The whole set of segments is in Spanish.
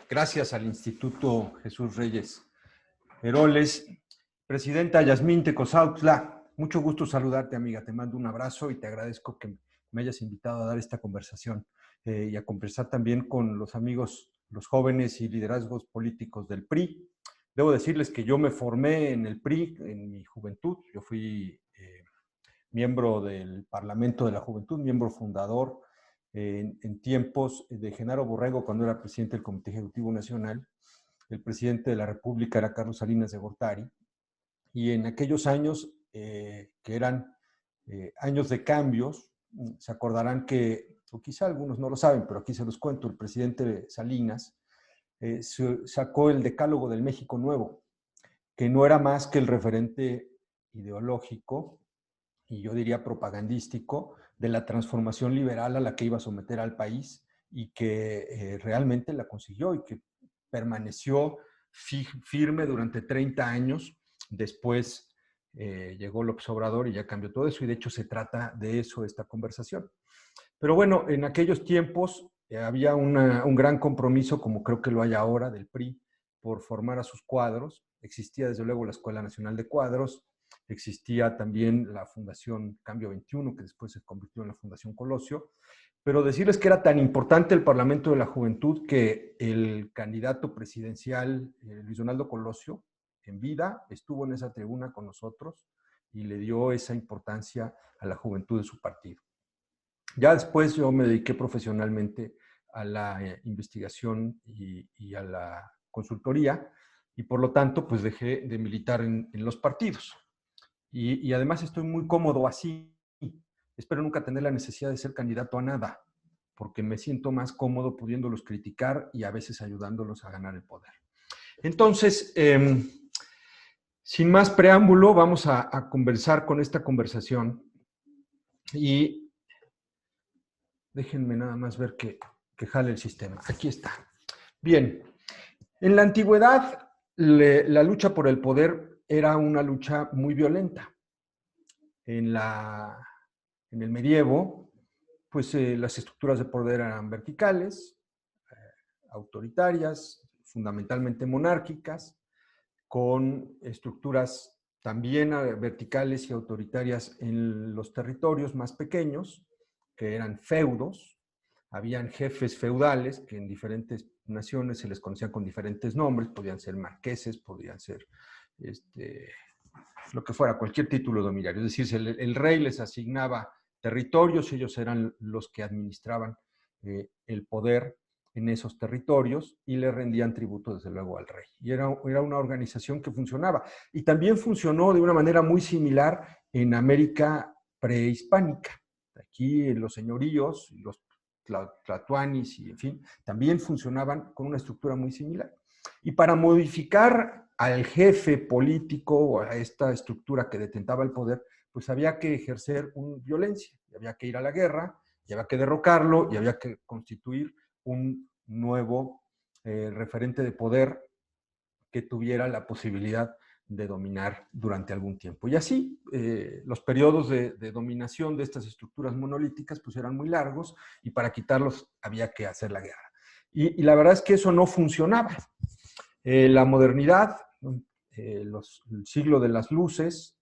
Gracias al Instituto Jesús Reyes Heroles. Presidenta Yasmín Tecozautla, mucho gusto saludarte, amiga. Te mando un abrazo y te agradezco que me hayas invitado a dar esta conversación y a conversar también con los amigos, los jóvenes y liderazgos políticos del PRI. Debo decirles que yo me formé en el PRI en mi juventud. Yo fui miembro del Parlamento de la Juventud, miembro fundador en tiempos de Genaro Borrego, cuando era presidente del Comité Ejecutivo Nacional. El presidente de la República era Carlos Salinas de Gortari. Y en aquellos años, que eran años de cambios, se acordarán que, o quizá algunos no lo saben, pero aquí se los cuento, el presidente Salinas sacó el Decálogo del México Nuevo, que no era más que el referente ideológico y yo diría propagandístico de la transformación liberal a la que iba a someter al país y que realmente la consiguió y que permaneció firme durante 30 años. Después llegó López Obrador y ya cambió todo eso y de hecho se trata de eso esta conversación. Pero bueno, en aquellos tiempos había un gran compromiso, como creo que lo hay ahora, del PRI, por formar a sus cuadros. Existía desde luego la Escuela Nacional de Cuadros, existía también la Fundación Cambio 21, que después se convirtió en la Fundación Colosio, pero decirles que era tan importante el Parlamento de la Juventud que el candidato presidencial, Luis Donaldo Colosio, en vida, estuvo en esa tribuna con nosotros y le dio esa importancia a la juventud de su partido. Ya después yo me dediqué profesionalmente a la investigación y a la consultoría y por lo tanto pues dejé de militar en los partidos. Y además estoy muy cómodo así. Espero nunca tener la necesidad de ser candidato a nada, porque me siento más cómodo pudiéndolos criticar y a veces ayudándolos a ganar el poder. Entonces, sin más preámbulo, vamos a conversar con esta conversación y déjenme nada más ver que jale el sistema. Aquí está. Bien, en la antigüedad la lucha por el poder era una lucha muy violenta. En el medievo, pues las estructuras de poder eran verticales, autoritarias, fundamentalmente monárquicas, con estructuras también verticales y autoritarias en los territorios más pequeños, que eran feudos. Habían jefes feudales que en diferentes naciones se les conocían con diferentes nombres, podían ser marqueses, podían ser lo que fuera, cualquier título nobiliario. Es decir, el rey les asignaba territorios, ellos eran los que administraban el poder en esos territorios y le rendían tributo desde luego al rey. Y era una organización que funcionaba. Y también funcionó de una manera muy similar en América prehispánica. Aquí los señoríos, los tlatoanis y en fin, también funcionaban con una estructura muy similar. Y para modificar al jefe político o a esta estructura que detentaba el poder, pues había que ejercer violencia, había que ir a la guerra, y había que derrocarlo y había que constituir un nuevo referente de poder que tuviera la posibilidad de dominar durante algún tiempo. Y así, los periodos de dominación de estas estructuras monolíticas pues eran muy largos y para quitarlos había que hacer la guerra. Y la verdad es que eso no funcionaba. La modernidad, el siglo de las luces,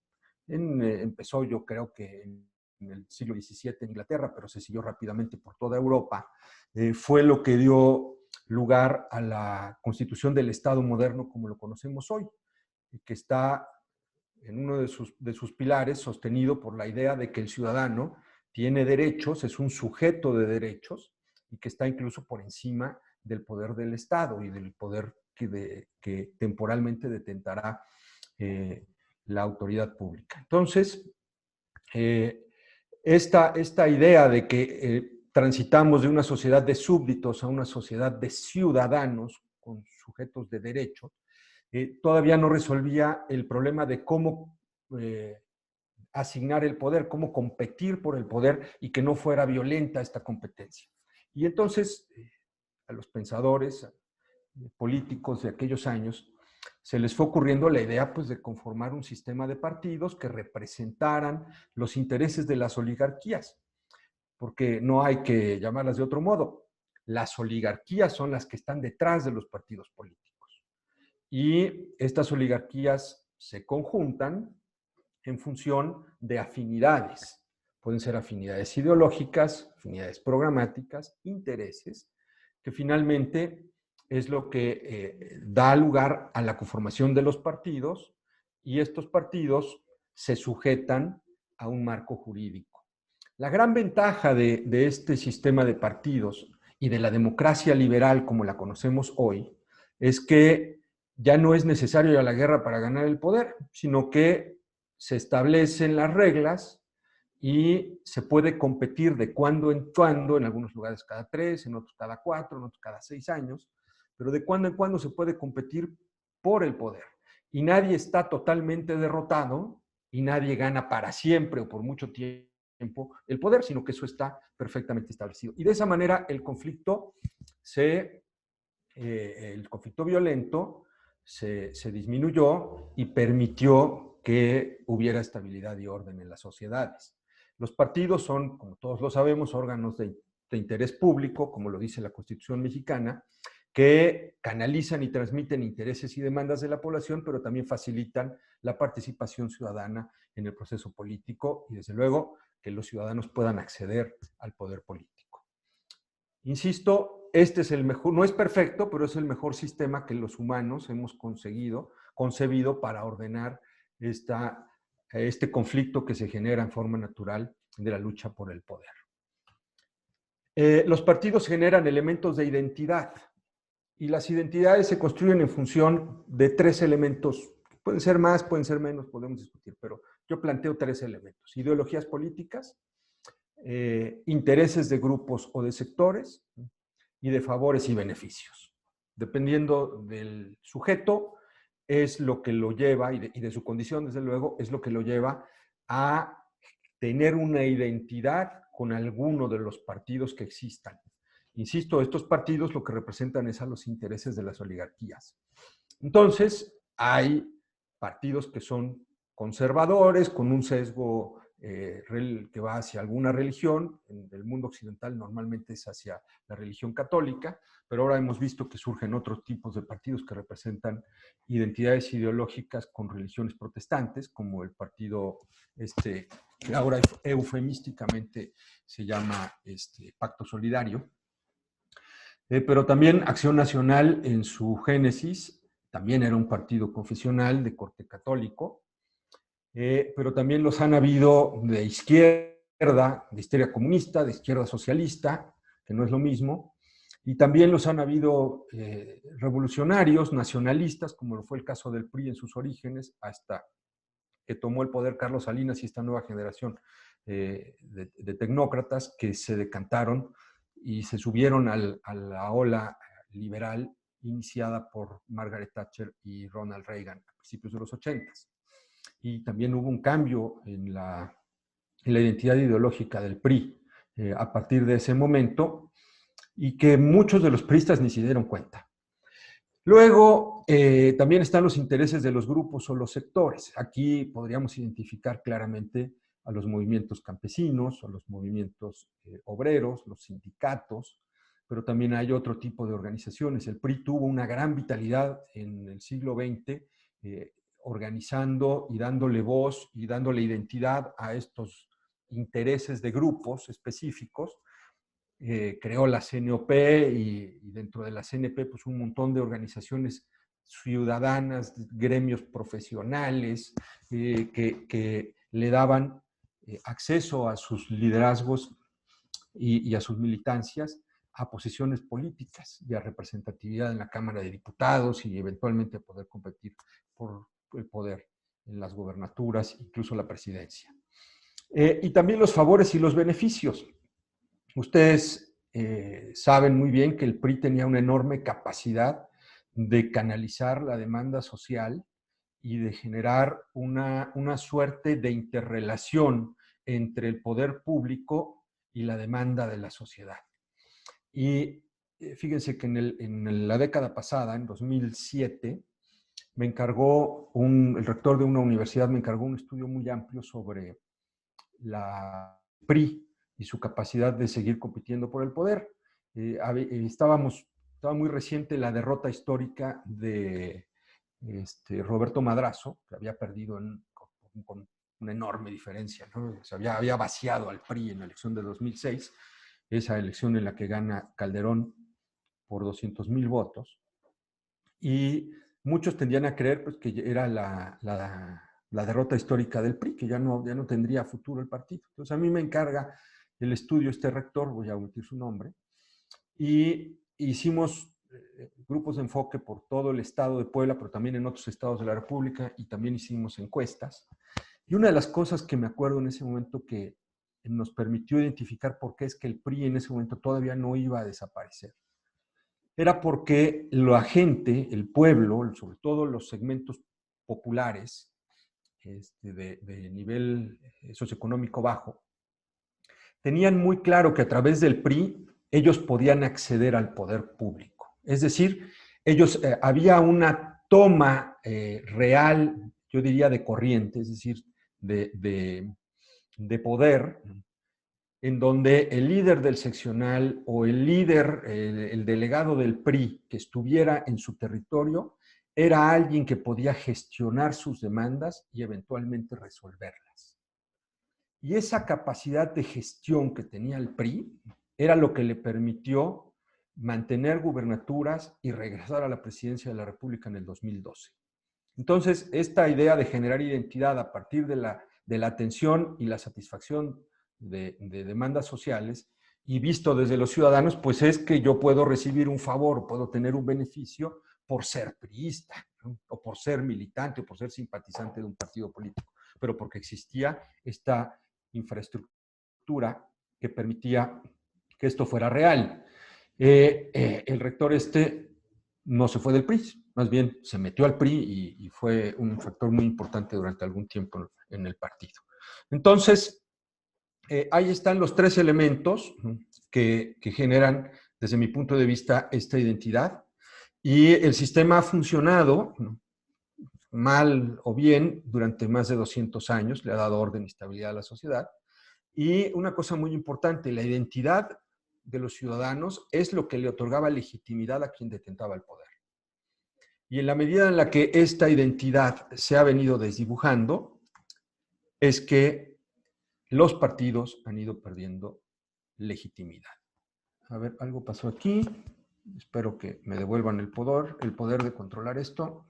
empezó yo creo que en el siglo XVII en Inglaterra, pero se siguió rápidamente por toda Europa, fue lo que dio lugar a la constitución del Estado moderno como lo conocemos hoy, que está en uno de sus pilares sostenido por la idea de que el ciudadano tiene derechos, es un sujeto de derechos y que está incluso por encima del poder del Estado y del poder que temporalmente detentará la autoridad pública. Entonces, esta idea de que transitamos de una sociedad de súbditos a una sociedad de ciudadanos con sujetos de derecho, todavía no resolvía el problema de cómo asignar el poder, cómo competir por el poder y que no fuera violenta esta competencia. Y entonces, a los pensadores políticos de aquellos años, se les fue ocurriendo la idea pues, de conformar un sistema de partidos que representaran los intereses de las oligarquías, porque no hay que llamarlas de otro modo. Las oligarquías son las que están detrás de los partidos políticos. Y estas oligarquías se conjuntan en función de afinidades. Pueden ser afinidades ideológicas, afinidades programáticas, intereses, que finalmente es lo que da lugar a la conformación de los partidos, y estos partidos se sujetan a un marco jurídico. La gran ventaja de este sistema de partidos y de la democracia liberal como la conocemos hoy es que ya no es necesario ir a la guerra para ganar el poder, sino que se establecen las reglas y se puede competir de cuando en cuando, en algunos lugares cada 3, en otros cada 4, en otros cada 6 años, pero de cuando en cuando se puede competir por el poder. Y nadie está totalmente derrotado y nadie gana para siempre o por mucho tiempo el poder, sino que eso está perfectamente establecido. Y de esa manera el conflicto violento se disminuyó y permitió que hubiera estabilidad y orden en las sociedades. Los partidos son, como todos lo sabemos, órganos de interés público, como lo dice la Constitución mexicana, que canalizan y transmiten intereses y demandas de la población, pero también facilitan la participación ciudadana en el proceso político y, desde luego, que los ciudadanos puedan acceder al poder político. Insisto, este es el mejor, no es perfecto, pero es el mejor sistema que los humanos hemos concebido para ordenar este conflicto que se genera en forma natural de la lucha por el poder. Los partidos generan elementos de identidad y las identidades se construyen en función de 3 elementos. Pueden ser más, pueden ser menos, podemos discutir, pero yo planteo 3 elementos: ideologías políticas, intereses de grupos o de sectores, y de favores y beneficios. Dependiendo del sujeto, es lo que lo lleva, y de su condición, desde luego, es lo que lo lleva a tener una identidad con alguno de los partidos que existan. Insisto, estos partidos lo que representan es a los intereses de las oligarquías. Entonces, hay partidos que son conservadores, con un sesgo que va hacia alguna religión. En el mundo occidental normalmente es hacia la religión católica, pero ahora hemos visto que surgen otros tipos de partidos que representan identidades ideológicas con religiones protestantes, como el partido que ahora eufemísticamente se llama Pacto Solidario. Pero también Acción Nacional, en su génesis, también era un partido confesional de corte católico, pero también los han habido de izquierda comunista, de izquierda socialista, que no es lo mismo, y también los han habido revolucionarios, nacionalistas, como lo fue el caso del PRI en sus orígenes, hasta que tomó el poder Carlos Salinas y esta nueva generación de tecnócratas que se decantaron y se subieron a la ola liberal iniciada por Margaret Thatcher y Ronald Reagan a principios de los 80s. Y también hubo un cambio en la identidad ideológica del PRI a partir de ese momento, y que muchos de los priistas ni se dieron cuenta. Luego, también están los intereses de los grupos o los sectores. Aquí podríamos identificar claramente a los movimientos campesinos, a los movimientos obreros, los sindicatos, pero también hay otro tipo de organizaciones. El PRI tuvo una gran vitalidad en el siglo XX, organizando y dándole voz y dándole identidad a estos intereses de grupos específicos. Creó la CNOP y dentro de la CNP pues un montón de organizaciones ciudadanas, gremios profesionales que le daban acceso a sus liderazgos y a sus militancias a posiciones políticas y a representatividad en la Cámara de Diputados y eventualmente a poder competir por el poder en las gobernaturas, incluso la presidencia. Y también los favores y los beneficios. Ustedes saben muy bien que el PRI tenía una enorme capacidad de canalizar la demanda social y de generar una suerte de interrelación entre el poder público y la demanda de la sociedad. Y fíjense que en la década pasada, en 2007, el rector de una universidad me encargó un estudio muy amplio sobre la PRI y su capacidad de seguir compitiendo por el poder. estaba muy reciente la derrota histórica de Roberto Madrazo, que había perdido con una enorme diferencia, ¿no? Se había vaciado al PRI en la elección de 2006, esa elección en la que gana Calderón por 200,000 votos, y muchos tendían a creer pues, que era la derrota histórica del PRI, que ya no tendría futuro el partido. Entonces a mí me encarga el estudio este rector, voy a omitir su nombre, y hicimos grupos de enfoque por todo el estado de Puebla, pero también en otros estados de la República, y también hicimos encuestas. Y una de las cosas que me acuerdo en ese momento que nos permitió identificar por qué es que el PRI en ese momento todavía no iba a desaparecer, era porque la gente, el pueblo, sobre todo los segmentos populares de nivel socioeconómico bajo, tenían muy claro que a través del PRI ellos podían acceder al poder público. Es decir, había una toma real, yo diría, de corriente, es decir, de poder, en donde el líder del seccional o el líder, el delegado del PRI que estuviera en su territorio, era alguien que podía gestionar sus demandas y eventualmente resolverlas. Y esa capacidad de gestión que tenía el PRI era lo que le permitió mantener gubernaturas y regresar a la presidencia de la República en el 2012. Entonces, esta idea de generar identidad a partir de la atención y la satisfacción de demandas sociales y visto desde los ciudadanos, pues es que yo puedo recibir un favor, puedo tener un beneficio por ser priista, ¿no? O por ser militante o por ser simpatizante de un partido político, pero porque existía esta infraestructura que permitía que esto fuera real. El rector no se fue del PRI, más bien se metió al PRI y fue un factor muy importante durante algún tiempo en el partido. Entonces, ahí están los tres elementos que generan, desde mi punto de vista, esta identidad. Y el sistema ha funcionado, mal o bien, durante más de 200 años, le ha dado orden y estabilidad a la sociedad. Y una cosa muy importante, la identidad de los ciudadanos es lo que le otorgaba legitimidad a quien detentaba el poder. Y en la medida en la que esta identidad se ha venido desdibujando, es que los partidos han ido perdiendo legitimidad. A ver, algo pasó aquí. Espero que me devuelvan el poder de controlar esto.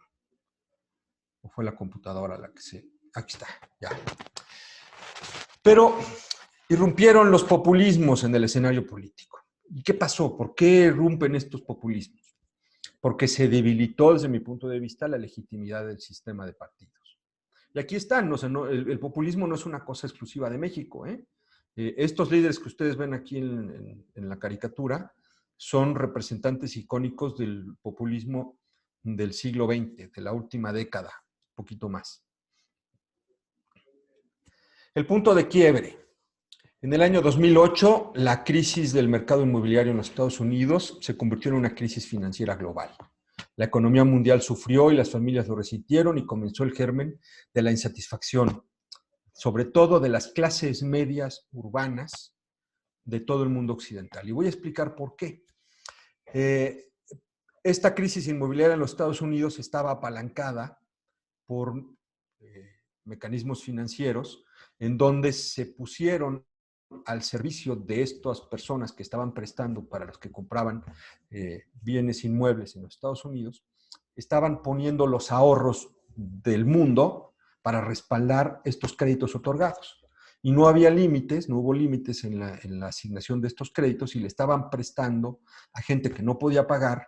¿O fue la computadora la que se...? Aquí está, ya. Pero irrumpieron los populismos en el escenario político. ¿Y qué pasó? ¿Por qué irrumpen estos populismos? Porque se debilitó, desde mi punto de vista, la legitimidad del sistema de partidos. Y aquí están, o sea, el populismo no es una cosa exclusiva de México, ¿eh? Estos líderes que ustedes ven aquí en la caricatura son representantes icónicos del populismo del siglo XX, de la última década, un poquito más. El punto de quiebre. En el año 2008, la crisis del mercado inmobiliario en los Estados Unidos se convirtió en una crisis financiera global. La economía mundial sufrió y las familias lo resintieron y comenzó el germen de la insatisfacción, sobre todo de las clases medias urbanas de todo el mundo occidental. Y voy a explicar por qué. Esta crisis inmobiliaria en los Estados Unidos estaba apalancada por mecanismos financieros en donde se pusieron al servicio de estas personas que estaban prestando para los que compraban bienes inmuebles en los Estados Unidos, estaban poniendo los ahorros del mundo para respaldar estos créditos otorgados. Y no había límites, no hubo límites en la asignación de estos créditos y le estaban prestando a gente que no podía pagar.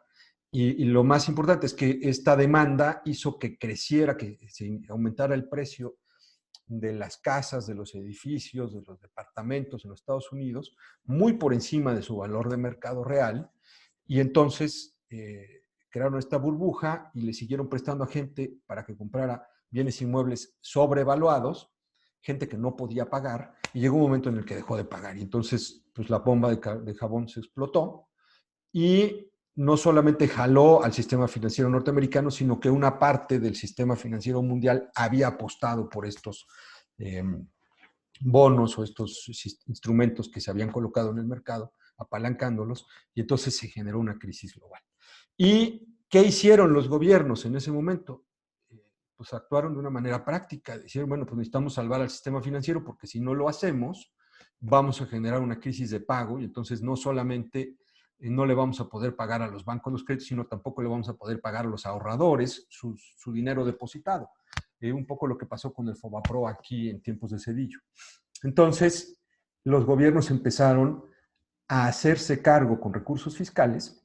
Y lo más importante es que esta demanda hizo que creciera, que se aumentara el precio de las casas, de los edificios, de los departamentos en los Estados Unidos, muy por encima de su valor de mercado real, y entonces crearon esta burbuja y le siguieron prestando a gente para que comprara bienes inmuebles sobrevaluados, gente que no podía pagar, y llegó un momento en el que dejó de pagar, y entonces pues, la bomba de jabón se explotó, y no solamente jaló al sistema financiero norteamericano, sino que una parte del sistema financiero mundial había apostado por estos bonos o estos instrumentos que se habían colocado en el mercado, apalancándolos, y entonces se generó una crisis global. ¿Y qué hicieron los gobiernos en ese momento? Pues actuaron de una manera práctica, dijeron, bueno, pues necesitamos salvar al sistema financiero porque si no lo hacemos, vamos a generar una crisis de pago y entonces no solamente no le vamos a poder pagar a los bancos los créditos, sino tampoco le vamos a poder pagar a los ahorradores su dinero depositado. Un poco lo que pasó con el Fobapro aquí en tiempos de Cedillo. Entonces, los gobiernos empezaron a hacerse cargo con recursos fiscales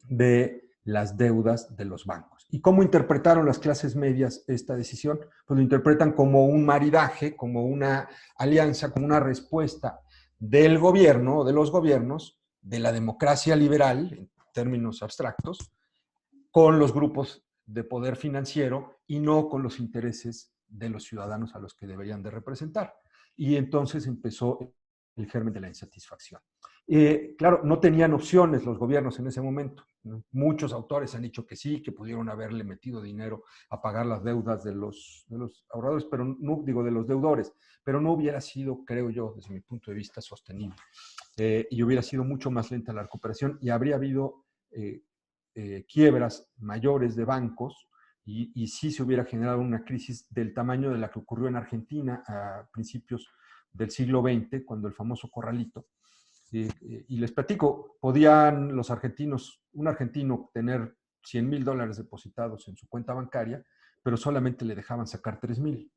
de las deudas de los bancos. ¿Y cómo interpretaron las clases medias esta decisión? Pues lo interpretan como un maridaje, como una alianza, como una respuesta del gobierno, de los gobiernos, de la democracia liberal, en términos abstractos, con los grupos de poder financiero y no con los intereses de los ciudadanos a los que deberían de representar. Y entonces empezó el germen de la insatisfacción. Claro, no tenían opciones los gobiernos en ese momento. Muchos autores han dicho que sí, que pudieron haberle metido dinero a pagar las deudas de los ahorradores, pero no, digo, de los deudores, pero no hubiera sido, creo yo, desde mi punto de vista, sostenible. Y hubiera sido mucho más lenta la recuperación y habría habido quiebras mayores de bancos y sí se hubiera generado una crisis del tamaño de la que ocurrió en Argentina a principios del siglo XX, cuando el famoso corralito. Y les platico, podían los argentinos, un argentino tener $100,000 depositados en su cuenta bancaria, pero solamente le dejaban sacar 3,000.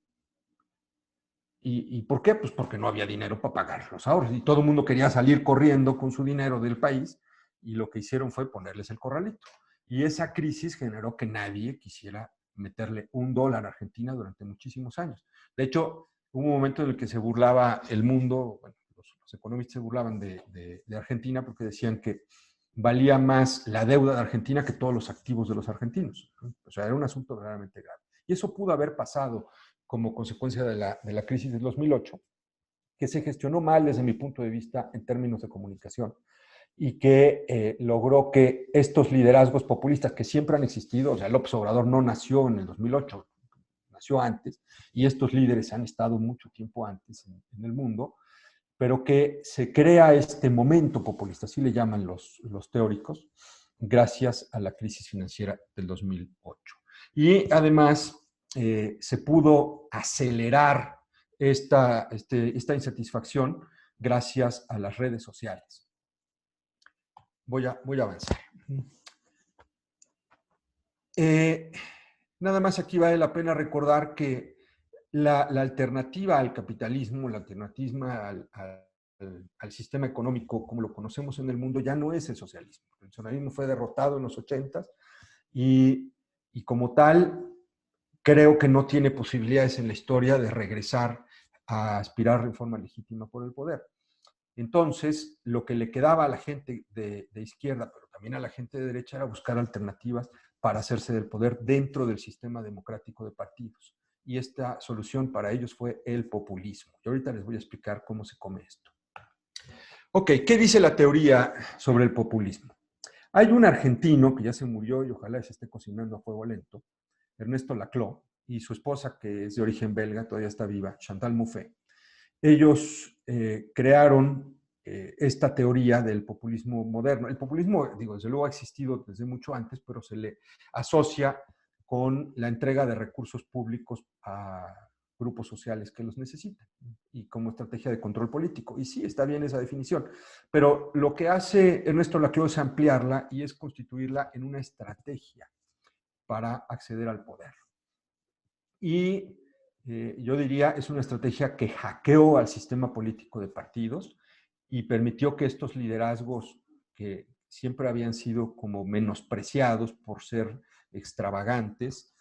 ¿Y por qué? Pues porque no había dinero para pagar los ahorros y todo el mundo quería salir corriendo con su dinero del país y lo que hicieron fue ponerles el corralito. Y esa crisis generó que nadie quisiera meterle $1 a Argentina durante muchísimos años. De hecho, hubo un momento en el que se burlaba el mundo, bueno, los economistas se burlaban de Argentina porque decían que valía más la deuda de Argentina que todos los activos de los argentinos. O sea, era un asunto verdaderamente grave. Y eso pudo haber pasado como consecuencia de la crisis del 2008, que se gestionó mal desde mi punto de vista en términos de comunicación y que logró que estos liderazgos populistas que siempre han existido, o sea, López Obrador no nació en el 2008, nació antes, y estos líderes han estado mucho tiempo antes en el mundo, pero que se crea este momento populista, así le llaman los teóricos, gracias a la crisis financiera del 2008. Y además se pudo acelerar esta insatisfacción gracias a las redes sociales. Voy a avanzar. Nada más aquí vale la pena recordar que la alternativa al capitalismo, la alternativa al sistema económico como lo conocemos en el mundo ya no es el socialismo. El socialismo fue derrotado en los 80s y como tal creo que no tiene posibilidades en la historia de regresar a aspirar en forma legítima por el poder. Entonces, lo que le quedaba a la gente de izquierda, pero también a la gente de derecha, era buscar alternativas para hacerse del poder dentro del sistema democrático de partidos. Y esta solución para ellos fue el populismo. Y ahorita les voy a explicar cómo se come esto. Ok, ¿qué dice la teoría sobre el populismo? Hay un argentino que ya se murió y ojalá se esté cocinando a fuego lento, Ernesto Laclau, y su esposa, que es de origen belga, todavía está viva, Chantal Mouffe. Ellos crearon esta teoría del populismo moderno. El populismo, digo, desde luego ha existido desde mucho antes, pero se le asocia con la entrega de recursos públicos a grupos sociales que los necesitan y como estrategia de control político. Y sí, está bien esa definición, pero lo que hace Ernesto Laclau es ampliarla y es constituirla en una estrategia para acceder al poder. Y yo diría es una estrategia que hackeó al sistema político de partidos y permitió que estos liderazgos que siempre habían sido como menospreciados por ser extravagantes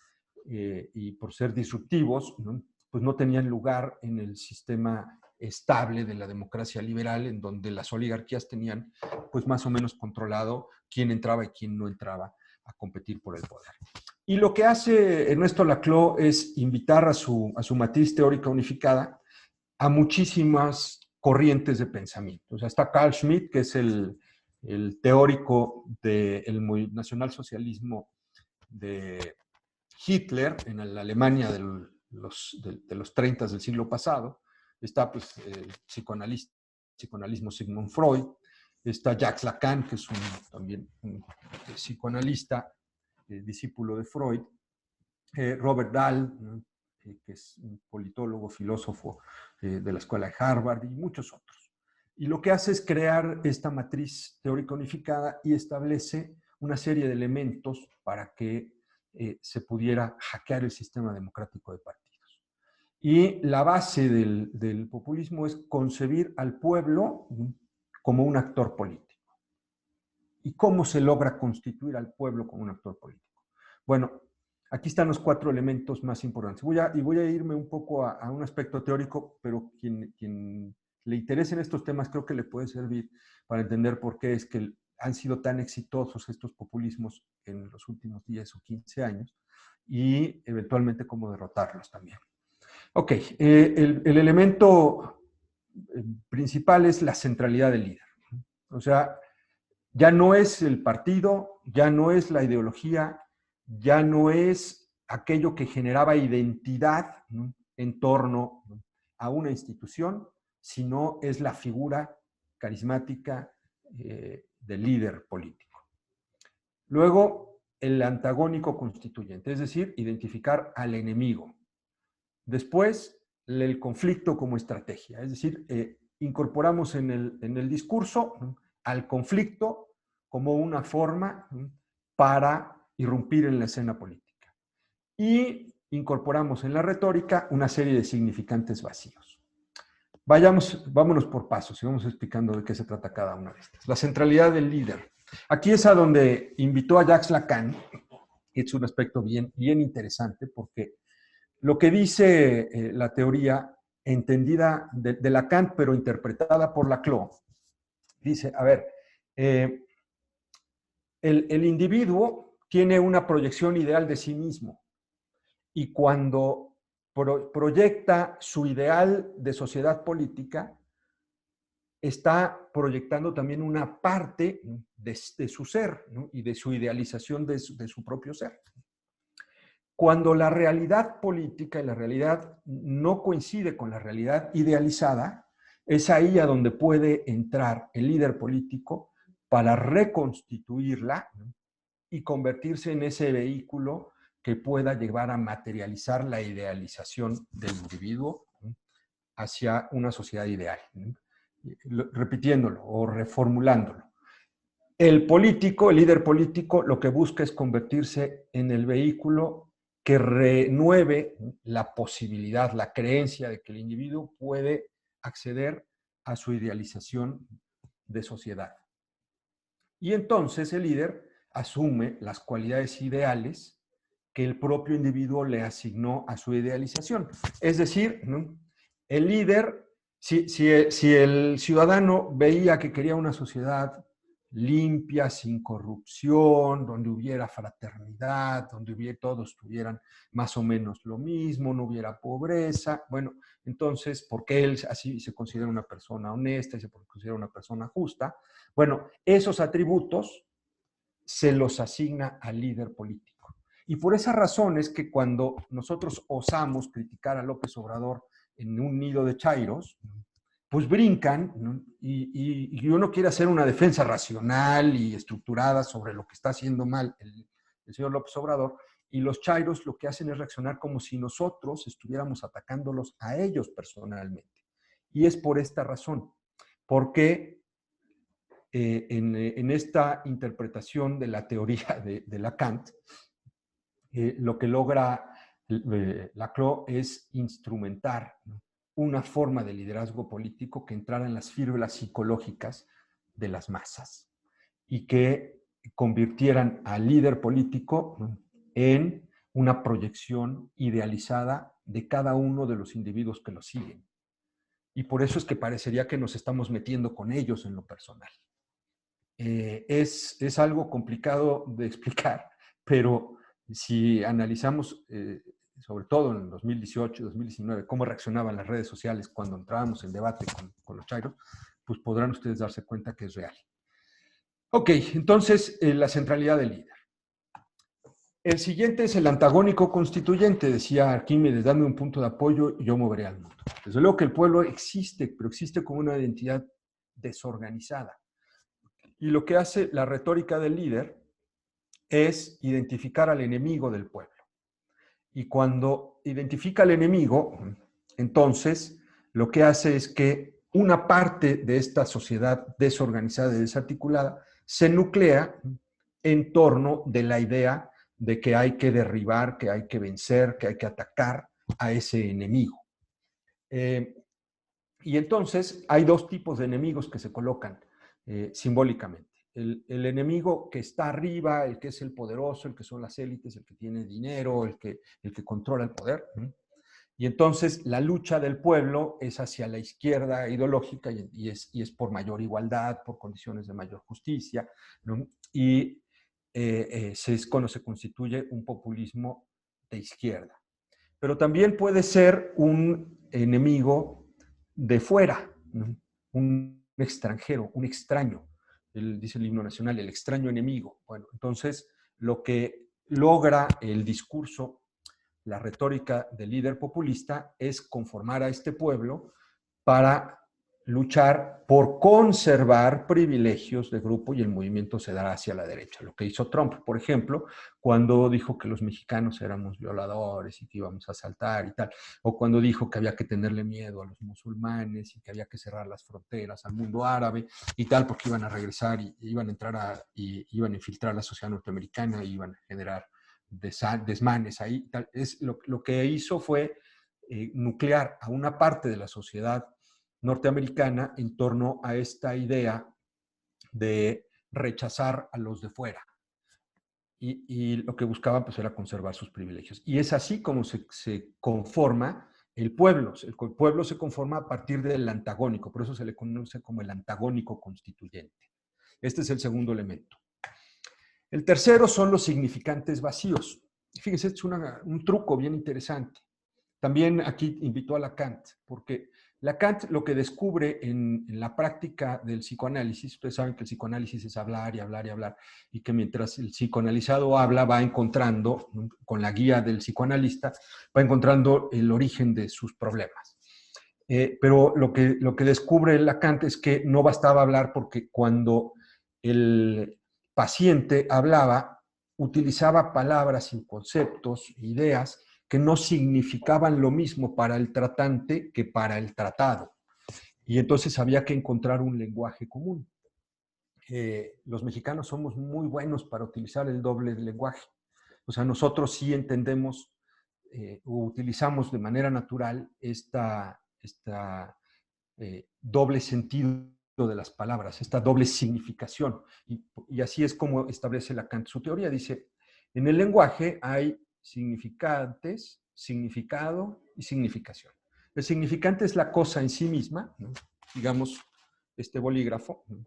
y por ser disruptivos, ¿no? Pues no tenían lugar en el sistema estable de la democracia liberal, en donde las oligarquías tenían pues más o menos controlado quién entraba y quién no entraba a competir por el poder. Y lo que hace Ernesto Laclau es invitar a su matriz teórica unificada a muchísimas corrientes de pensamiento. O sea, está Carl Schmitt, que es el teórico del nacionalsocialismo de Hitler en la Alemania de los 30 del siglo pasado, Está pues, el psicoanalismo Sigmund Freud, está Jacques Lacan, que es también un psicoanalista, discípulo de Freud, Robert Dahl, ¿no? Que es un politólogo, filósofo de la escuela de Harvard, y muchos otros. Y lo que hace es crear esta matriz teórica unificada y establece una serie de elementos para que se pudiera hackear el sistema democrático de partidos. Y la base del populismo es concebir al pueblo como un actor político. ¿Y cómo se logra constituir al pueblo como un actor político? Bueno, aquí están los 4 elementos más importantes. Voy a irme un poco a un aspecto teórico, pero quien le interesen estos temas creo que le puede servir para entender por qué es que han sido tan exitosos estos populismos en los últimos 10 o 15 años y eventualmente cómo derrotarlos también. Ok, el elemento principal es la centralidad del líder. O sea, ya no es el partido, ya no es la ideología, ya no es aquello que generaba identidad, ¿no?, en torno, ¿no?, a una institución, sino es la figura carismática del líder político. Luego, el antagónico constituyente, es decir, identificar al enemigo. Después, el conflicto como estrategia, es decir, incorporamos en el discurso, ¿no?, al conflicto como una forma, ¿no?, para irrumpir en la escena política. Y incorporamos en la retórica una serie de significantes vacíos. Vámonos por pasos y vamos explicando de qué se trata cada una de estas. La centralidad del líder. Aquí es a donde invitó a Jacques Lacan. Es un aspecto bien interesante porque lo que dice la teoría entendida de Lacan, pero interpretada por Laclau, dice, a ver, el individuo tiene una proyección ideal de sí mismo y cuando proyecta su ideal de sociedad política, está proyectando también una parte de su ser, ¿no?, y de su idealización de su propio ser. Cuando la realidad política y la realidad no coincide con la realidad idealizada, es ahí a donde puede entrar el líder político para reconstituirla, ¿no?, y convertirse en ese vehículo que pueda llevar a materializar la idealización del individuo, ¿no?, hacia una sociedad ideal, ¿no?, repitiéndolo o reformulándolo. El político, el líder político, lo que busca es convertirse en el vehículo que renueve la posibilidad, la creencia de que el individuo puede acceder a su idealización de sociedad. Y entonces el líder asume las cualidades ideales que el propio individuo le asignó a su idealización. Es decir, ¿no?, el líder, si el ciudadano veía que quería una sociedad limpia, sin corrupción, donde hubiera fraternidad, donde todos tuvieran más o menos lo mismo, no hubiera pobreza, bueno, entonces, porque él así se considera una persona honesta y se considera una persona justa, bueno, esos atributos se los asigna al líder político. Y por esa razón es que cuando nosotros osamos criticar a López Obrador en un nido de chairos, pues brincan, ¿no?, y uno quiere hacer una defensa racional y estructurada sobre lo que está haciendo mal el señor López Obrador, y los chairos lo que hacen es reaccionar como si nosotros estuviéramos atacándolos a ellos personalmente. Y es por esta razón, porque en esta interpretación de la teoría de Lacan, lo que logra Laclau es instrumentar, ¿no?, una forma de liderazgo político que entrara en las fibras psicológicas de las masas y que convirtieran al líder político, ¿no?, en una proyección idealizada de cada uno de los individuos que lo siguen. Y por eso es que parecería que nos estamos metiendo con ellos en lo personal. Es algo complicado de explicar, pero si analizamos, sobre todo en el 2018, 2019, cómo reaccionaban las redes sociales cuando entrábamos en debate con los chairos, pues podrán ustedes darse cuenta que es real. Ok, entonces, la centralidad del líder. El siguiente es el antagónico constituyente, decía Arquímedes, dame un punto de apoyo y yo moveré al mundo. Desde luego que el pueblo existe, pero existe como una identidad desorganizada. Y lo que hace la retórica del líder es identificar al enemigo del pueblo. Y cuando identifica al enemigo, entonces lo que hace es que una parte de esta sociedad desorganizada y desarticulada se nuclea en torno de la idea de que hay que derribar, que hay que vencer, que hay que atacar a ese enemigo. Y entonces hay dos tipos de enemigos que se colocan simbólicamente. El enemigo que está arriba, el que es el poderoso, el que son las élites, el que tiene dinero, el que controla el poder. Y entonces la lucha del pueblo es hacia la izquierda ideológica y es por mayor igualdad, por condiciones de mayor justicia, ¿no? Y es cuando se constituye un populismo de izquierda. Pero también puede ser un enemigo de fuera, ¿no? Un extranjero, un extraño. Dice el himno nacional, el extraño enemigo. Bueno, entonces lo que logra el discurso, la retórica del líder populista es conformar a este pueblo para luchar por conservar privilegios de grupo y el movimiento se dará hacia la derecha. Lo que hizo Trump, por ejemplo, cuando dijo que los mexicanos éramos violadores y que íbamos a asaltar y tal, o cuando dijo que había que tenerle miedo a los musulmanes y que había que cerrar las fronteras al mundo árabe y tal, porque iban a regresar y iban a entrar y iban a infiltrar la sociedad norteamericana y iban a generar desmanes ahí. Tal. Lo que hizo fue nuclear a una parte de la sociedad norteamericana en torno a esta idea de rechazar a los de fuera. Y lo que buscaban pues era conservar sus privilegios. Y es así como se conforma el pueblo. El pueblo se conforma a partir del antagónico, por eso se le conoce como el antagónico constituyente. Este es el segundo elemento. El tercero son los significantes vacíos. Fíjense, es un truco bien interesante. También aquí invitó a Lacan, porque Lacan lo que descubre en la práctica del psicoanálisis, ustedes saben que el psicoanálisis es hablar y hablar y hablar, y que mientras el psicoanalizado habla va encontrando, con la guía del psicoanalista, va encontrando el origen de sus problemas. Pero lo que descubre Lacan es que no bastaba hablar porque cuando el paciente hablaba, utilizaba palabras y conceptos, ideas, que no significaban lo mismo para el tratante que para el tratado. Y entonces había que encontrar un lenguaje común. Los mexicanos somos muy buenos para utilizar el doble lenguaje. O sea, nosotros sí entendemos o utilizamos de manera natural esta doble sentido de las palabras, esta doble significación. Y así es como establece Lacan su teoría. Dice, en el lenguaje hay significantes, significado y significación. El significante es la cosa en sí misma, ¿no? Digamos, este bolígrafo. ¿No?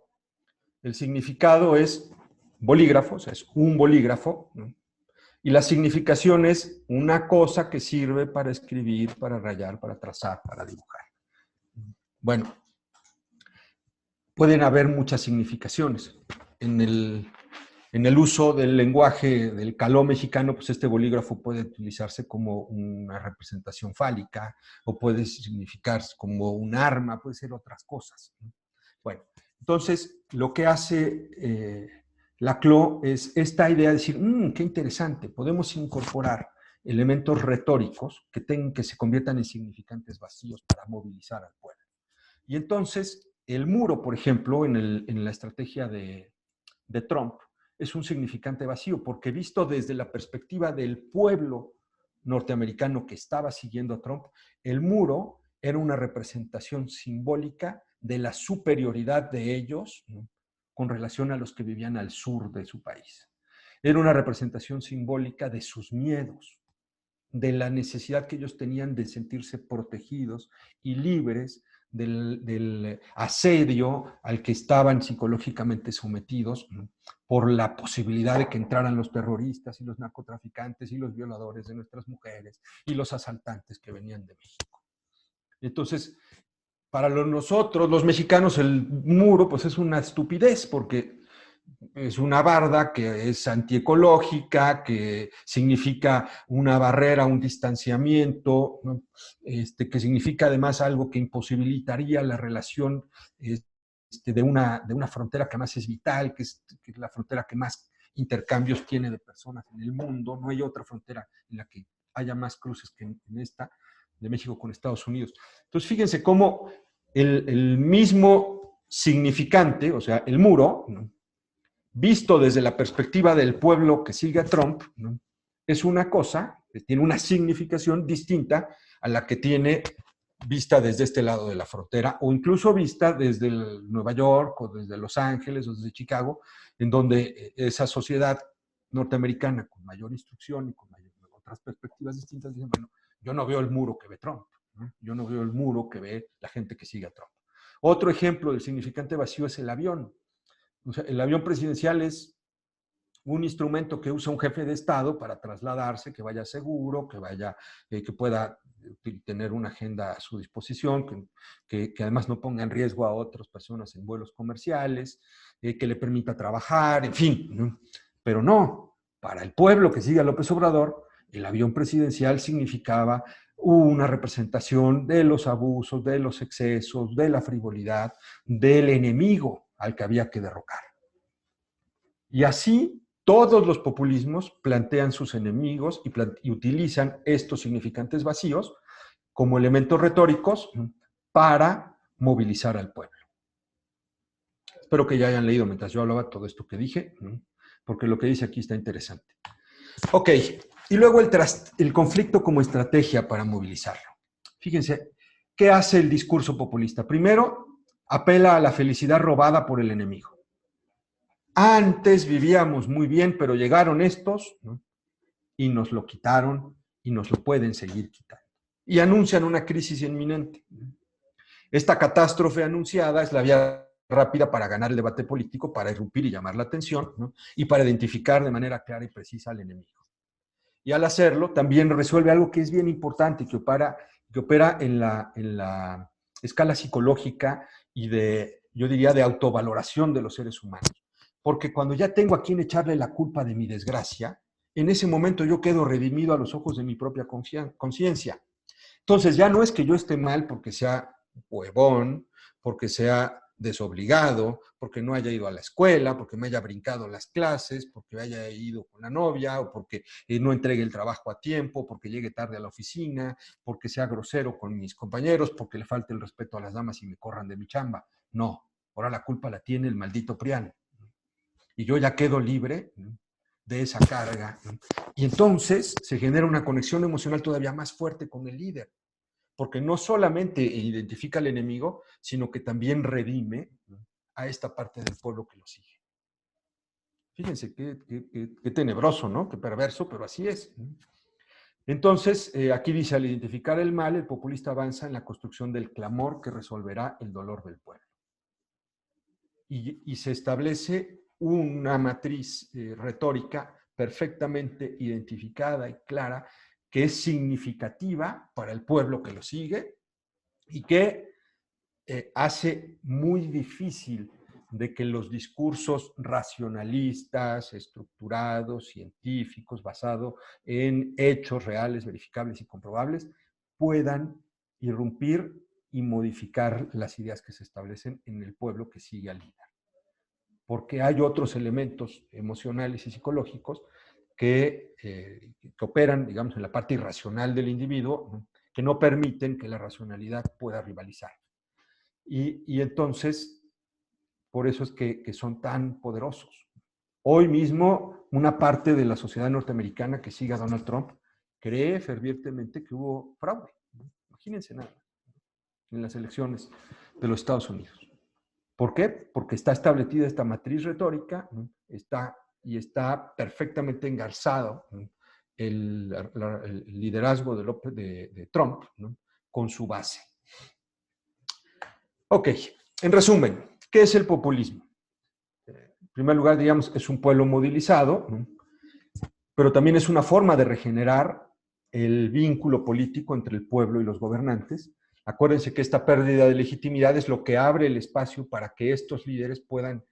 El significado es bolígrafo, o sea, es un bolígrafo, ¿no? Y la significación es una cosa que sirve para escribir, para rayar, para trazar, para dibujar. Bueno, pueden haber muchas significaciones. En el uso del lenguaje del caló mexicano, pues este bolígrafo puede utilizarse como una representación fálica o puede significarse como un arma, puede ser otras cosas. Bueno, entonces lo que hace Laclau es esta idea de decir, qué interesante, podemos incorporar elementos retóricos que se conviertan en significantes vacíos para movilizar al pueblo. Y entonces el muro, por ejemplo, en la estrategia de Trump, es un significante vacío, porque visto desde la perspectiva del pueblo norteamericano que estaba siguiendo a Trump, el muro era una representación simbólica de la superioridad de ellos, ¿no?, con relación a los que vivían al sur de su país. Era una representación simbólica de sus miedos, de la necesidad que ellos tenían de sentirse protegidos y libres del asedio al que estaban psicológicamente sometidos, ¿no?, por la posibilidad de que entraran los terroristas y los narcotraficantes y los violadores de nuestras mujeres y los asaltantes que venían de México. Entonces, para nosotros, los mexicanos, el muro pues es una estupidez porque es una barda que es antiecológica, que significa una barrera, un distanciamiento, ¿no? Que significa además algo que imposibilitaría la relación de una frontera que además es vital, que es la frontera que más intercambios tiene de personas en el mundo. No hay otra frontera en la que haya más cruces que en esta, de México con Estados Unidos. Entonces, fíjense cómo el mismo significante, o sea, el muro, ¿no?, visto desde la perspectiva del pueblo que sigue a Trump, ¿no?, es una cosa que tiene una significación distinta a la que tiene vista desde este lado de la frontera, o incluso vista desde Nueva York, o desde Los Ángeles, o desde Chicago, en donde esa sociedad norteamericana con mayor instrucción y con otras perspectivas distintas dicen, bueno, yo no veo el muro que ve Trump, ¿no? Yo no veo el muro que ve la gente que sigue a Trump. Otro ejemplo del significante vacío es el avión. O sea, el avión presidencial es un instrumento que usa un jefe de Estado para trasladarse, que vaya seguro, que pueda tener una agenda a su disposición, que además no ponga en riesgo a otras personas en vuelos comerciales, que le permita trabajar, en fin, ¿no? Pero no, para el pueblo que sigue a López Obrador, el avión presidencial significaba una representación de los abusos, de los excesos, de la frivolidad, del enemigo al que había que derrocar. Y así todos los populismos plantean sus enemigos y utilizan estos significantes vacíos como elementos retóricos para movilizar al pueblo. Espero que ya hayan leído mientras yo hablaba todo esto que dije, porque lo que dice aquí está interesante. Ok, y luego el conflicto como estrategia para movilizarlo. Fíjense, ¿qué hace el discurso populista? Primero, apela a la felicidad robada por el enemigo. Antes vivíamos muy bien, pero llegaron estos, ¿no?, y nos lo quitaron y nos lo pueden seguir quitando. Y anuncian una crisis inminente. Esta catástrofe anunciada es la vía rápida para ganar el debate político, para irrumpir y llamar la atención, ¿no?, y para identificar de manera clara y precisa al enemigo. Y al hacerlo, también resuelve algo que es bien importante, que opera en la escala psicológica y yo diría, de autovaloración de los seres humanos. Porque cuando ya tengo a quien echarle la culpa de mi desgracia, en ese momento yo quedo redimido a los ojos de mi propia conciencia. Entonces ya no es que yo esté mal porque sea huevón, porque sea desobligado, porque no haya ido a la escuela, porque me haya brincado las clases, porque haya ido con la novia, o porque no entregue el trabajo a tiempo, porque llegue tarde a la oficina, porque sea grosero con mis compañeros, porque le falte el respeto a las damas y me corran de mi chamba. No, ahora la culpa la tiene el maldito PRIAN. Y yo ya quedo libre de esa carga. Y entonces se genera una conexión emocional todavía más fuerte con el líder, porque no solamente identifica al enemigo, sino que también redime a esta parte del pueblo que lo sigue. Fíjense qué tenebroso, ¿no? Qué perverso, pero así es. Entonces, aquí dice, al identificar el mal, el populista avanza en la construcción del clamor que resolverá el dolor del pueblo. Y se establece una matriz retórica perfectamente identificada y clara, que es significativa para el pueblo que lo sigue y que hace muy difícil de que los discursos racionalistas, estructurados, científicos, basados en hechos reales, verificables y comprobables, puedan irrumpir y modificar las ideas que se establecen en el pueblo que sigue al líder. Porque hay otros elementos emocionales y psicológicos que operan, digamos, en la parte irracional del individuo, ¿no?, que no permiten que la racionalidad pueda rivalizar. Y entonces, por eso es que son tan poderosos. Hoy mismo, una parte de la sociedad norteamericana que sigue a Donald Trump cree fervientemente que hubo fraude. Imagínense nada, en las elecciones de los Estados Unidos. ¿Por qué? Porque está establecida esta matriz retórica, está perfectamente engarzado el liderazgo de Trump, ¿no?, con su base. Ok, en resumen, ¿qué es el populismo? En primer lugar, digamos, es un pueblo movilizado, ¿no?, pero también es una forma de regenerar el vínculo político entre el pueblo y los gobernantes. Acuérdense que esta pérdida de legitimidad es lo que abre el espacio para que estos líderes puedan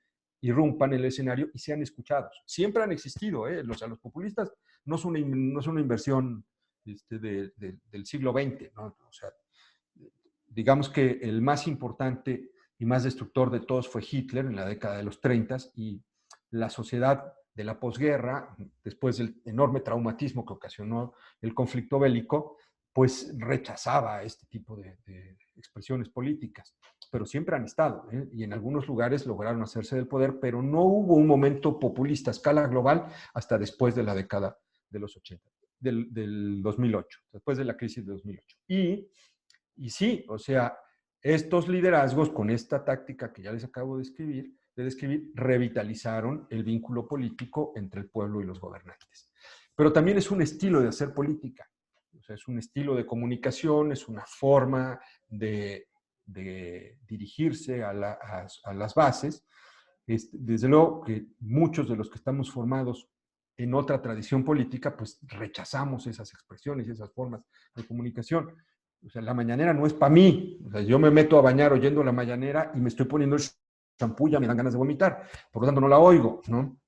irrumpan en el escenario y sean escuchados. Siempre han existido, o sea, los populistas no es una inversión del siglo XX, ¿no? O sea, digamos que el más importante y más destructor de todos fue Hitler en la década de los 30 y la sociedad de la posguerra, después del enorme traumatismo que ocasionó el conflicto bélico, pues rechazaba este tipo de expresiones políticas, pero siempre han estado, y en algunos lugares lograron hacerse del poder, pero no hubo un momento populista a escala global hasta después de la década de los 80, del 2008, después de la crisis de 2008. Y sí, o sea, estos liderazgos con esta táctica que ya les acabo de describir, revitalizaron el vínculo político entre el pueblo y los gobernantes. Pero también es un estilo de hacer política, o sea, es un estilo de comunicación, es una forma de dirigirse a las bases. Desde luego que muchos de los que estamos formados en otra tradición política, pues rechazamos esas expresiones y esas formas de comunicación. O sea, la mañanera no es para mí. O sea, yo me meto a bañar oyendo la mañanera y me estoy poniendo el champú, ya me dan ganas de vomitar. Por lo tanto, no la oigo, ¿no?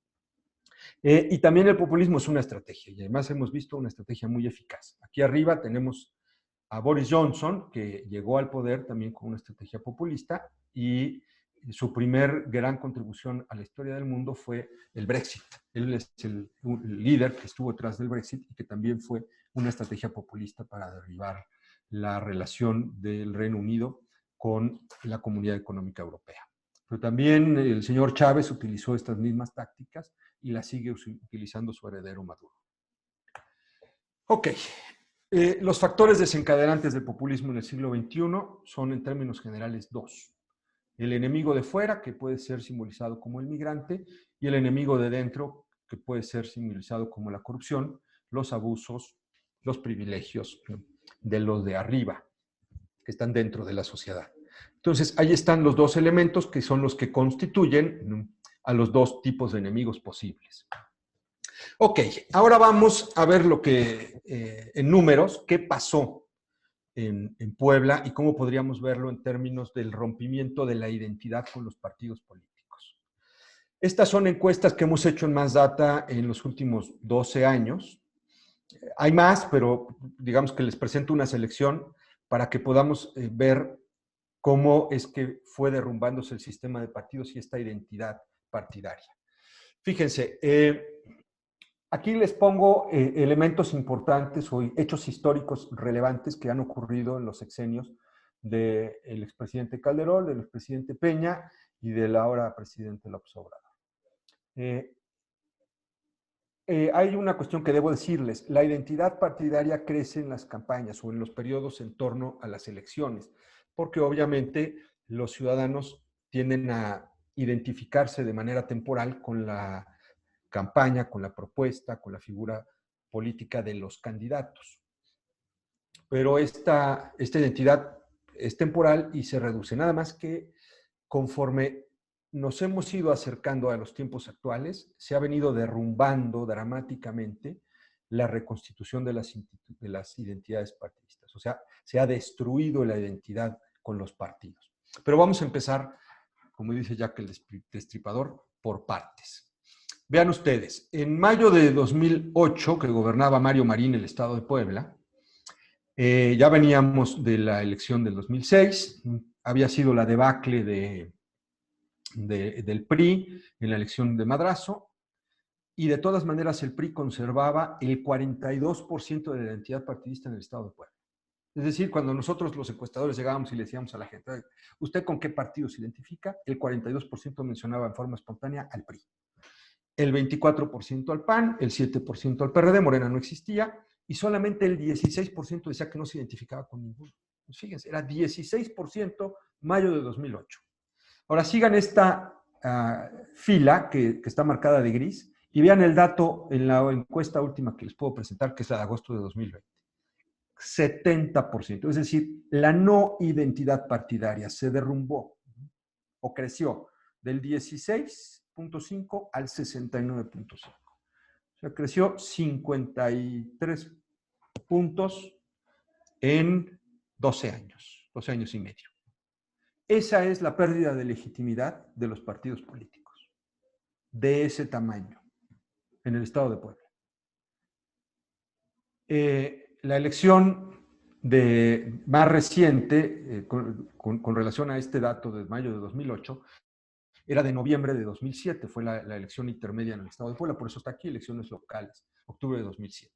Y también el populismo es una estrategia, y además hemos visto una estrategia muy eficaz. Aquí arriba tenemos a Boris Johnson, que llegó al poder también con una estrategia populista, y su primer gran contribución a la historia del mundo fue el Brexit. Él es el líder que estuvo detrás del Brexit y que también fue una estrategia populista para derribar la relación del Reino Unido con la Comunidad Económica Europea. Pero también el señor Chávez utilizó estas mismas tácticas y las sigue utilizando su heredero Maduro. Ok, los factores desencadenantes del populismo en el siglo XXI son en términos generales dos. El enemigo de fuera, que puede ser simbolizado como el migrante, y el enemigo de dentro, que puede ser simbolizado como la corrupción, los abusos, los privilegios de los de arriba, que están dentro de la sociedad. Entonces, ahí están los dos elementos que son los que constituyen a los dos tipos de enemigos posibles. Ok, ahora vamos a ver lo que, en números, qué pasó en Puebla y cómo podríamos verlo en términos del rompimiento de la identidad con los partidos políticos. Estas son encuestas que hemos hecho en Más Data en los últimos 12 años. Hay más, pero digamos que les presento una selección para que podamos ver cómo es que fue derrumbándose el sistema de partidos y esta identidad partidaria. Fíjense, aquí les pongo elementos importantes o hechos históricos relevantes que han ocurrido en los sexenios del expresidente Calderón, del expresidente Peña y del ahora presidente López Obrador. Hay una cuestión que debo decirles. La identidad partidaria crece en las campañas o en los periodos en torno a las elecciones, porque obviamente los ciudadanos tienden a identificarse de manera temporal con la campaña, con la propuesta, con la figura política de los candidatos. Pero esta identidad es temporal y se reduce. Nada más que conforme nos hemos ido acercando a los tiempos actuales, se ha venido derrumbando dramáticamente la reconstitución de las identidades partidistas. O sea, se ha destruido la identidad con los partidos. Pero vamos a empezar, como dice Jack el Destripador, por partes. Vean ustedes, en mayo de 2008, que gobernaba Mario Marín el estado de Puebla, ya veníamos de la elección del 2006, había sido la debacle del PRI en la elección de Madrazo, y de todas maneras el PRI conservaba el 42% de la identidad partidista en el estado de Puebla. Es decir, cuando nosotros los encuestadores llegábamos y le decíamos a la gente, ¿usted con qué partido se identifica? El 42% mencionaba en forma espontánea al PRI. El 24% al PAN, el 7% al PRD, Morena no existía, y solamente el 16% decía que no se identificaba con ninguno. Pues fíjense, era 16% mayo de 2008. Ahora sigan esta fila que está marcada de gris y vean el dato en la encuesta última que les puedo presentar, que es la de agosto de 2020. 70%, es decir, la no identidad partidaria se derrumbó o creció del 16.5 al 69.5. O sea, creció 53 puntos en 12 años y medio. Esa es la pérdida de legitimidad de los partidos políticos. de ese tamaño en el estado de Puebla. La elección más reciente, con relación a este dato de mayo de 2008, era de noviembre de 2007, fue la elección intermedia en el estado de Puebla, por eso está aquí, elecciones locales, octubre de 2007.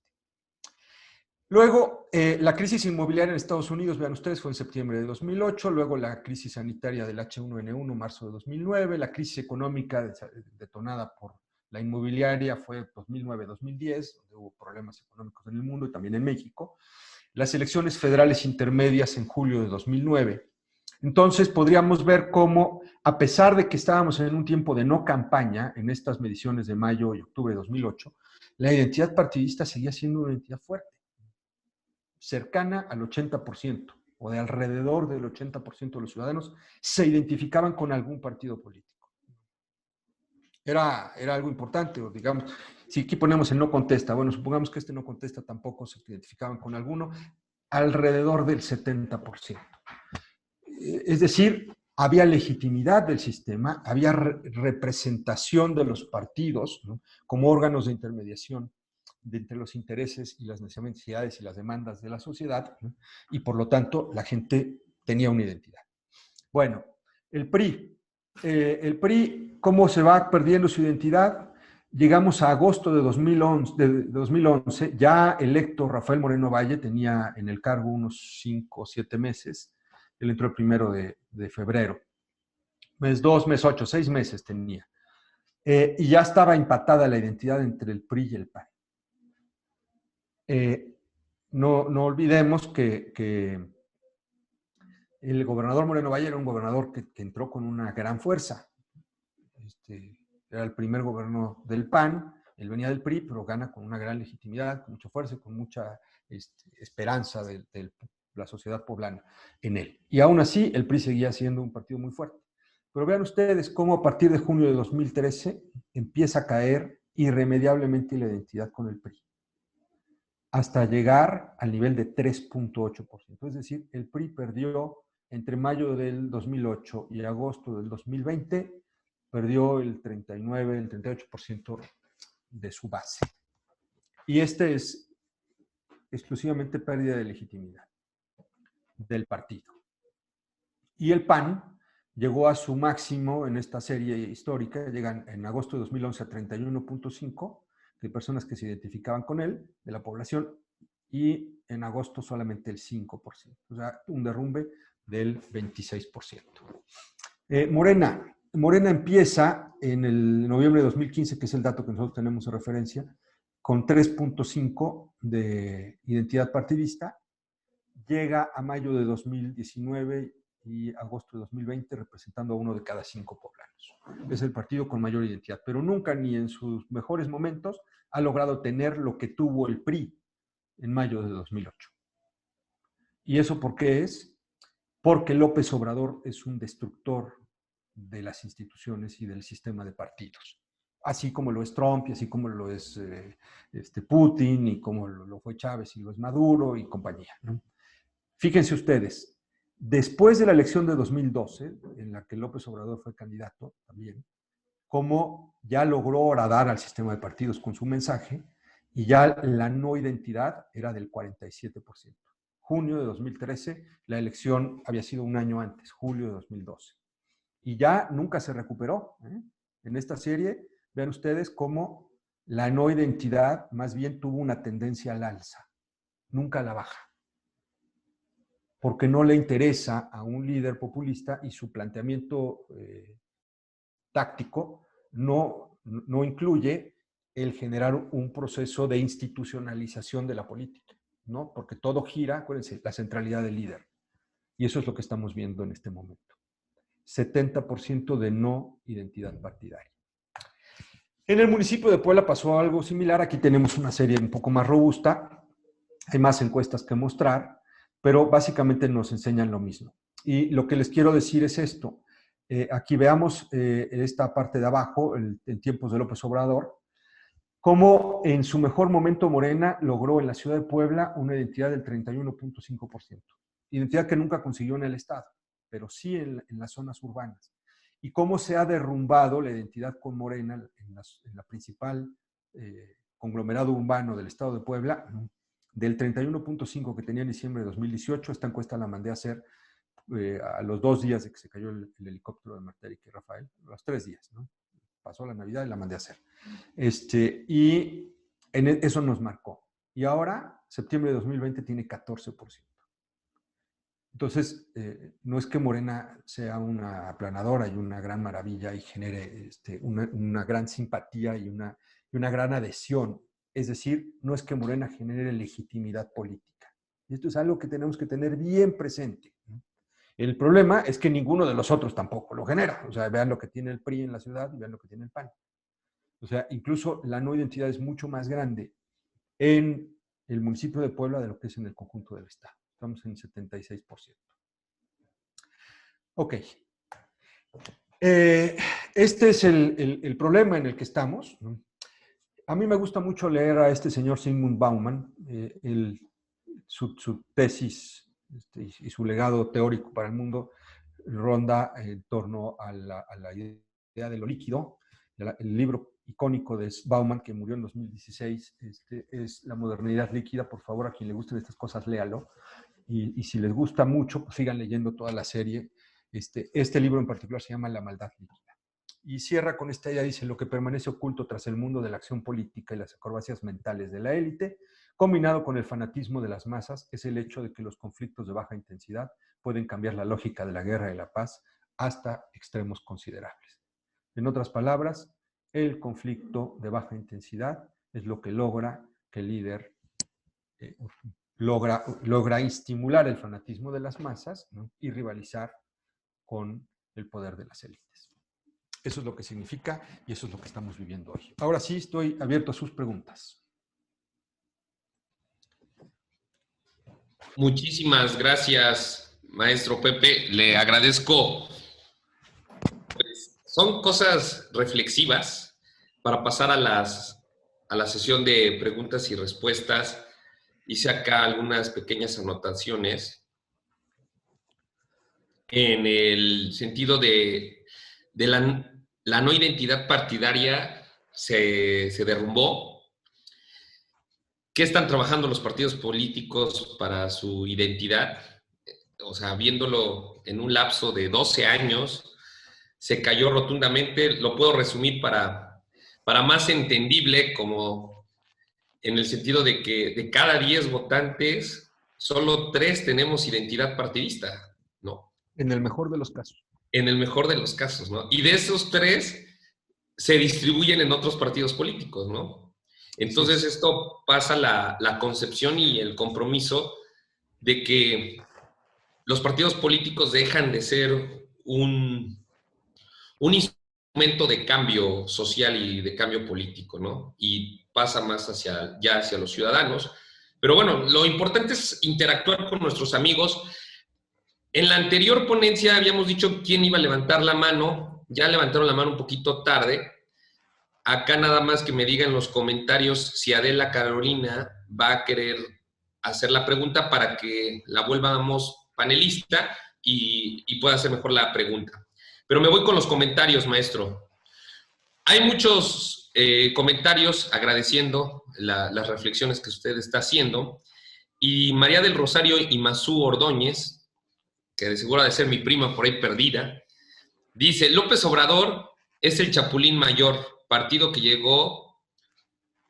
Luego, la crisis inmobiliaria en Estados Unidos, vean ustedes, fue en septiembre de 2008, luego la crisis sanitaria del H1N1, marzo de 2009, la crisis económica detonada por la inmobiliaria fue 2009-2010, donde hubo problemas económicos en el mundo y también en México. Las elecciones federales intermedias en julio de 2009. Entonces, podríamos ver cómo, a pesar de que estábamos en un tiempo de no campaña, en estas mediciones de mayo y octubre de 2008, la identidad partidista seguía siendo una identidad fuerte, cercana al 80%, o de alrededor del 80% de los ciudadanos se identificaban con algún partido político. Era algo importante, o digamos, si aquí ponemos el no contesta, bueno, supongamos que este no contesta, tampoco se identificaban con alguno, alrededor del 70%. Es decir, había legitimidad del sistema, había representación de los partidos, ¿no?, como órganos de intermediación entre los intereses y las necesidades y las demandas de la sociedad, ¿no?, y por lo tanto la gente tenía una identidad. Bueno, el PRI, ¿cómo se va perdiendo su identidad? Llegamos a agosto de 2011, ya electo Rafael Moreno Valle, tenía en el cargo unos 5 o 7 meses, él entró el 1 de febrero, mes 2, mes 8, 6 meses tenía, y ya estaba empatada la identidad entre el PRI y el PAN. No olvidemos que el gobernador Moreno Valle era un gobernador que entró con una gran fuerza. Era el primer gobierno del PAN, él venía del PRI, pero gana con una gran legitimidad, con mucha fuerza y con mucha esperanza de la sociedad poblana en él. Y aún así, el PRI seguía siendo un partido muy fuerte. Pero vean ustedes cómo a partir de junio de 2013 empieza a caer irremediablemente la identidad con el PRI, hasta llegar al nivel de 3.8%. Es decir, el PRI perdió entre mayo del 2008 y agosto del 2020, perdió el 39, el 38% de su base. Y este es exclusivamente pérdida de legitimidad del partido. Y el PAN llegó a su máximo en esta serie histórica, llegan en agosto de 2011 a 31.5 de personas que se identificaban con él, de la población, y en agosto solamente el 5%, o sea, un derrumbe del 26%. Morena empieza en el noviembre de 2015, que es el dato que nosotros tenemos de referencia, con 3.5 de identidad partidista, llega a mayo de 2019 y agosto de 2020 representando a 1 de cada 5 poblanos. Es el partido con mayor identidad, pero nunca ni en sus mejores momentos ha logrado tener lo que tuvo el PRI en mayo de 2008. ¿Y eso por qué es? Porque López Obrador es un destructor de las instituciones y del sistema de partidos, así como lo es Trump y así como lo es Putin y como lo fue Chávez y lo es Maduro y compañía, ¿no? Fíjense ustedes, después de la elección de 2012, en la que López Obrador fue candidato también, cómo ya logró horadar al sistema de partidos con su mensaje y ya la no identidad era del 47%. Junio de 2013, la elección había sido un año antes, julio de 2012. Y ya nunca se recuperó. En esta serie, vean ustedes cómo la no identidad más bien tuvo una tendencia al alza, nunca a la baja, porque no le interesa a un líder populista y su planteamiento táctico no incluye el generar un proceso de institucionalización de la política, ¿no? Porque todo gira, acuérdense, la centralidad del líder. Y eso es lo que estamos viendo en este momento. 70% de no identidad partidaria. En el municipio de Puebla pasó algo similar. Aquí tenemos una serie un poco más robusta. Hay más encuestas que mostrar, pero básicamente nos enseñan lo mismo. Y lo que les quiero decir es esto. Aquí veamos esta parte de abajo, en tiempos de López Obrador, cómo en su mejor momento Morena logró en la ciudad de Puebla una identidad del 31.5%. Identidad que nunca consiguió en el estado, pero sí en las zonas urbanas. y cómo se ha derrumbado la identidad con Morena en la principal conglomerado urbano del estado de Puebla. Del 31.5 que tenía en diciembre de 2018, esta encuesta la mandé a hacer a los 2 días de que se cayó el helicóptero de Marta Erika y Rafael, a los 3 días, ¿no? Pasó la Navidad y la mandé a hacer. Y eso nos marcó. Y ahora, septiembre de 2020, tiene 14%. Entonces, no es que Morena sea una aplanadora y una gran maravilla y genere una gran simpatía y una gran adhesión. Es decir, no es que Morena genere legitimidad política. Y esto es algo que tenemos que tener bien presente. El problema es que ninguno de los otros tampoco lo genera. O sea, vean lo que tiene el PRI en la ciudad y vean lo que tiene el PAN. O sea, incluso la no identidad es mucho más grande en el municipio de Puebla de lo que es en el conjunto del estado. Estamos en 76%. Ok. Este es el problema en el que estamos. A mí me gusta mucho leer a este señor Zygmunt Bauman, su tesis y su legado teórico para el mundo ronda en torno a la idea de lo líquido. El libro icónico de Bauman, que murió en 2016, es La modernidad líquida. Por favor, a quien le gusten estas cosas, léalo. Y si les gusta mucho, pues sigan leyendo toda la serie. Este libro en particular se llama La maldad líquida. Y cierra con esta idea, dice: lo que permanece oculto tras el mundo de la acción política y las acrobacias mentales de la élite, combinado con el fanatismo de las masas, es el hecho de que los conflictos de baja intensidad pueden cambiar la lógica de la guerra y la paz hasta extremos considerables. En otras palabras, el conflicto de baja intensidad es lo que logra que el líder logra estimular el fanatismo de las masas, ¿no? Y rivalizar con el poder de las élites. Eso es lo que significa y eso es lo que estamos viviendo hoy. Ahora sí, estoy abierto a sus preguntas. Muchísimas gracias, maestro Pepe. Le agradezco. Pues, son cosas reflexivas para pasar a la sesión de preguntas y respuestas. Hice acá algunas pequeñas anotaciones en el sentido de la no identidad partidaria se derrumbó. ¿Qué están trabajando los partidos políticos para su identidad? O sea, viéndolo en un lapso de 12 años, se cayó rotundamente. Lo puedo resumir para más entendible, como en el sentido de que de cada 10 votantes, solo 3 tenemos identidad partidista, ¿no? En el mejor de los casos. En el mejor de los casos, ¿no? Y de esos 3 se distribuyen en otros partidos políticos, ¿no? Entonces sí, esto pasa la concepción y el compromiso de que los partidos políticos dejan de ser un instrumento de cambio social y de cambio político, ¿no? Y pasa más hacia los ciudadanos. Pero bueno, lo importante es interactuar con nuestros amigos. En la anterior ponencia habíamos dicho quién iba a levantar la mano. Ya levantaron la mano un poquito tarde. Acá nada más que me digan en los comentarios si Adela Carolina va a querer hacer la pregunta para que la volvamos panelista y pueda hacer mejor la pregunta. Pero me voy con los comentarios, maestro. Hay muchos comentarios agradeciendo las reflexiones que usted está haciendo. Y María del Rosario Imazú Ordóñez, que de seguro ha de ser mi prima por ahí perdida, dice: López Obrador es el chapulín mayor, partido que llegó,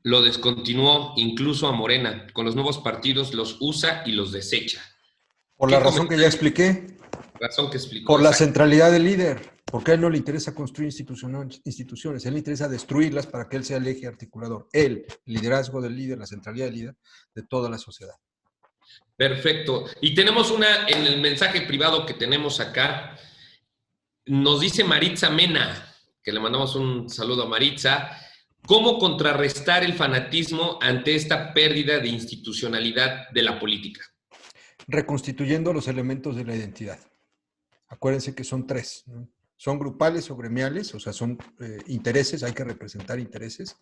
lo descontinuó, incluso a Morena. Con los nuevos partidos los usa y los desecha. Por la razón que ya expliqué. Razón que explicó. Por la centralidad del líder. Porque a él no le interesa construir instituciones, a él le interesa destruirlas para que él sea el eje articulador. El liderazgo del líder, la centralidad del líder de toda la sociedad. Perfecto. Y tenemos una en el mensaje privado que tenemos acá. Nos dice Maritza Mena, que le mandamos un saludo a Maritza. ¿Cómo contrarrestar el fanatismo ante esta pérdida de institucionalidad de la política? Reconstituyendo los elementos de la identidad. Acuérdense que son 3, ¿no? Son grupales o gremiales, o sea, son intereses, hay que representar intereses.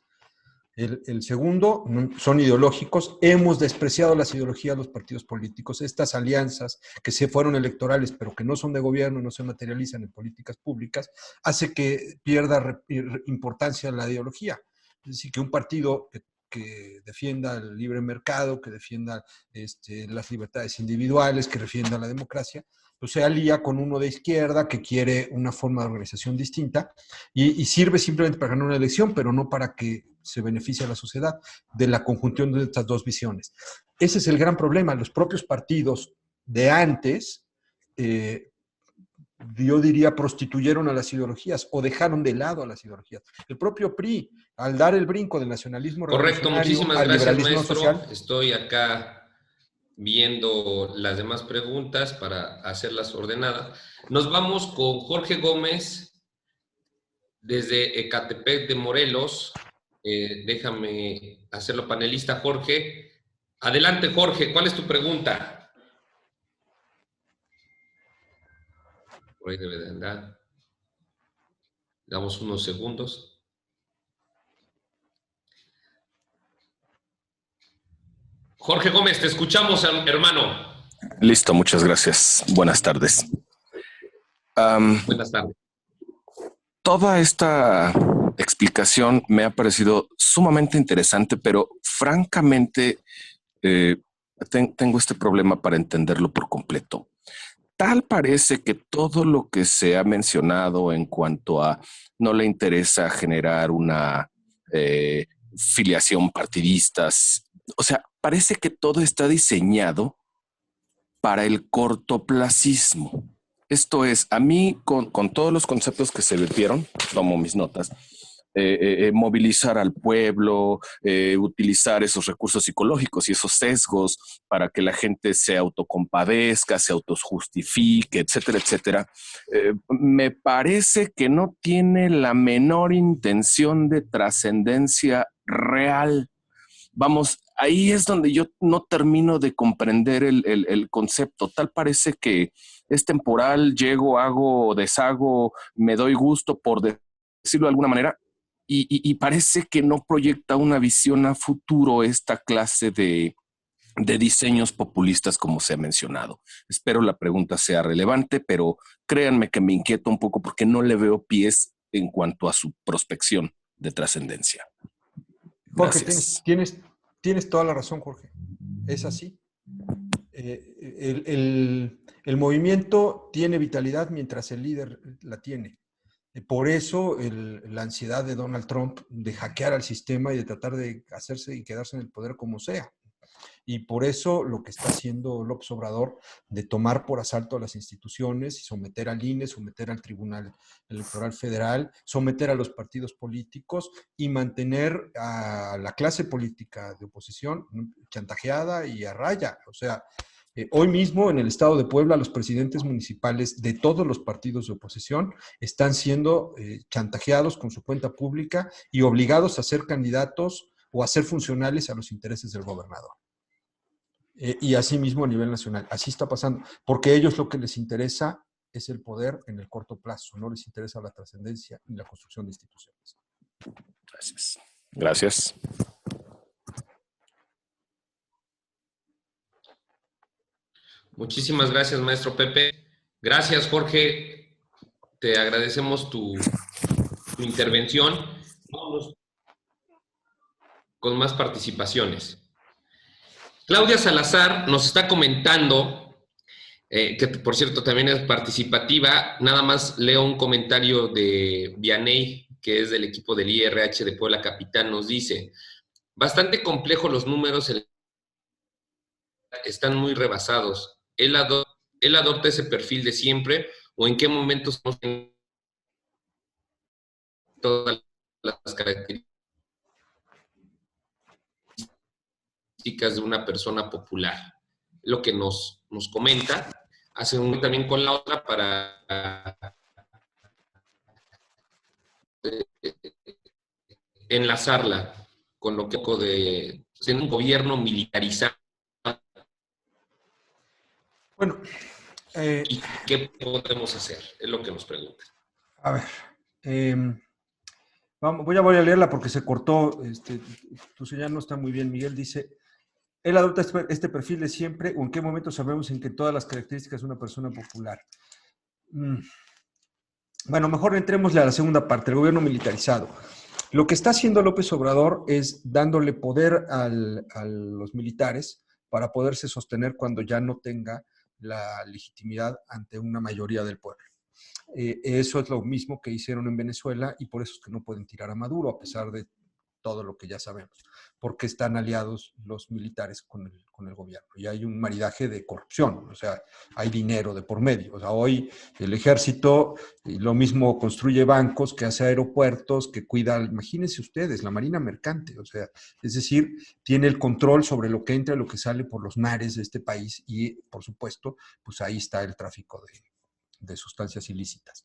El segundo, son ideológicos. Hemos despreciado las ideologías de los partidos políticos. Estas alianzas que se fueron electorales, pero que no son de gobierno, no se materializan en políticas públicas, hace que pierda importancia la ideología. Es decir, que un partido que defienda el libre mercado, que defienda las libertades individuales, que defienda la democracia, pues se alía con uno de izquierda que quiere una forma de organización distinta y sirve simplemente para ganar una elección, pero no para que se beneficie a la sociedad de la conjunción de estas dos visiones. Ese es el gran problema. Los propios partidos de antes, yo diría, prostituyeron a las ideologías o dejaron de lado a las ideologías. El propio PRI, al dar el brinco del nacionalismo Correcto, revolucionario muchísimas al gracias, liberalismo maestro. social. Estoy acá viendo las demás preguntas para hacerlas ordenadas. Nos vamos con Jorge Gómez desde Ecatepec de Morelos. Déjame hacerlo panelista, Jorge. Adelante, Jorge, ¿cuál es tu pregunta? Por ahí debe de andar. Damos unos segundos. Jorge Gómez, te escuchamos, hermano. Listo, muchas gracias. Buenas tardes. Buenas tardes. Toda esta explicación me ha parecido sumamente interesante, pero francamente tengo este problema para entenderlo por completo. Tal parece que todo lo que se ha mencionado en cuanto a no le interesa generar una filiación partidista, o sea, parece que todo está diseñado para el cortoplacismo. Esto es, a mí, con todos los conceptos que se vertieron, tomo mis notas, movilizar al pueblo, utilizar esos recursos psicológicos y esos sesgos para que la gente se autocompadezca, se autojustifique, etcétera, etcétera, me parece que no tiene la menor intención de trascendencia real. Vamos, ahí es donde yo no termino de comprender el concepto. Tal parece que es temporal, llego, hago, deshago, me doy gusto, por decirlo de alguna manera, y parece que no proyecta una visión a futuro esta clase de diseños populistas como se ha mencionado. Espero la pregunta sea relevante, pero créanme que me inquieta un poco porque no le veo pies en cuanto a su prospección de trascendencia. Jorge, tienes toda la razón, Jorge. Es así. El movimiento tiene vitalidad mientras el líder la tiene. Por eso la ansiedad de Donald Trump de hackear al sistema y de tratar de hacerse y quedarse en el poder como sea. Y por eso lo que está haciendo López Obrador de tomar por asalto a las instituciones y someter al INE, someter al Tribunal Electoral Federal, someter a los partidos políticos y mantener a la clase política de oposición chantajeada y a raya. O sea, hoy mismo en el estado de Puebla los presidentes municipales de todos los partidos de oposición están siendo chantajeados con su cuenta pública y obligados a ser candidatos o a ser funcionales a los intereses del gobernador. Y así mismo a nivel nacional. Así está pasando, porque a ellos lo que les interesa es el poder en el corto plazo, no les interesa la trascendencia ni la construcción de instituciones. Gracias. Gracias. Muchísimas gracias, maestro Pepe. Gracias, Jorge. Te agradecemos tu intervención. Vamos con más participaciones. Claudia Salazar nos está comentando, que por cierto también es participativa. Nada más leo un comentario de Vianey, que es del equipo del IRH de Puebla Capital. Nos dice, bastante complejo los números, están muy rebasados. Él adopta ese perfil de siempre, o en qué momento estamos en todas las características de una persona popular. Lo que nos comenta, hace un también con la otra para enlazarla con lo que de ser un gobierno militarizado. Bueno, ¿y qué podemos hacer? Es lo que nos pregunta. A ver, voy a leerla porque se cortó. Tu señal no está muy bien. Miguel dice, él adopta este perfil de siempre, o en qué momento sabemos en que todas las características de una persona popular. Bueno, mejor entrémosle a la segunda parte, el gobierno militarizado. Lo que está haciendo López Obrador es dándole poder a los militares para poderse sostener cuando ya no tenga la legitimidad ante una mayoría del pueblo. Eso es lo mismo que hicieron en Venezuela y por eso es que no pueden tirar a Maduro, a pesar de todo lo que ya sabemos, porque están aliados los militares con el gobierno. Y hay un maridaje de corrupción, o sea, hay dinero de por medio. O sea, hoy el ejército lo mismo construye bancos, que hace aeropuertos, que cuida, imagínense ustedes, la marina mercante, o sea, es decir, tiene el control sobre lo que entra y lo que sale por los mares de este país y, por supuesto, pues ahí está el tráfico de sustancias ilícitas.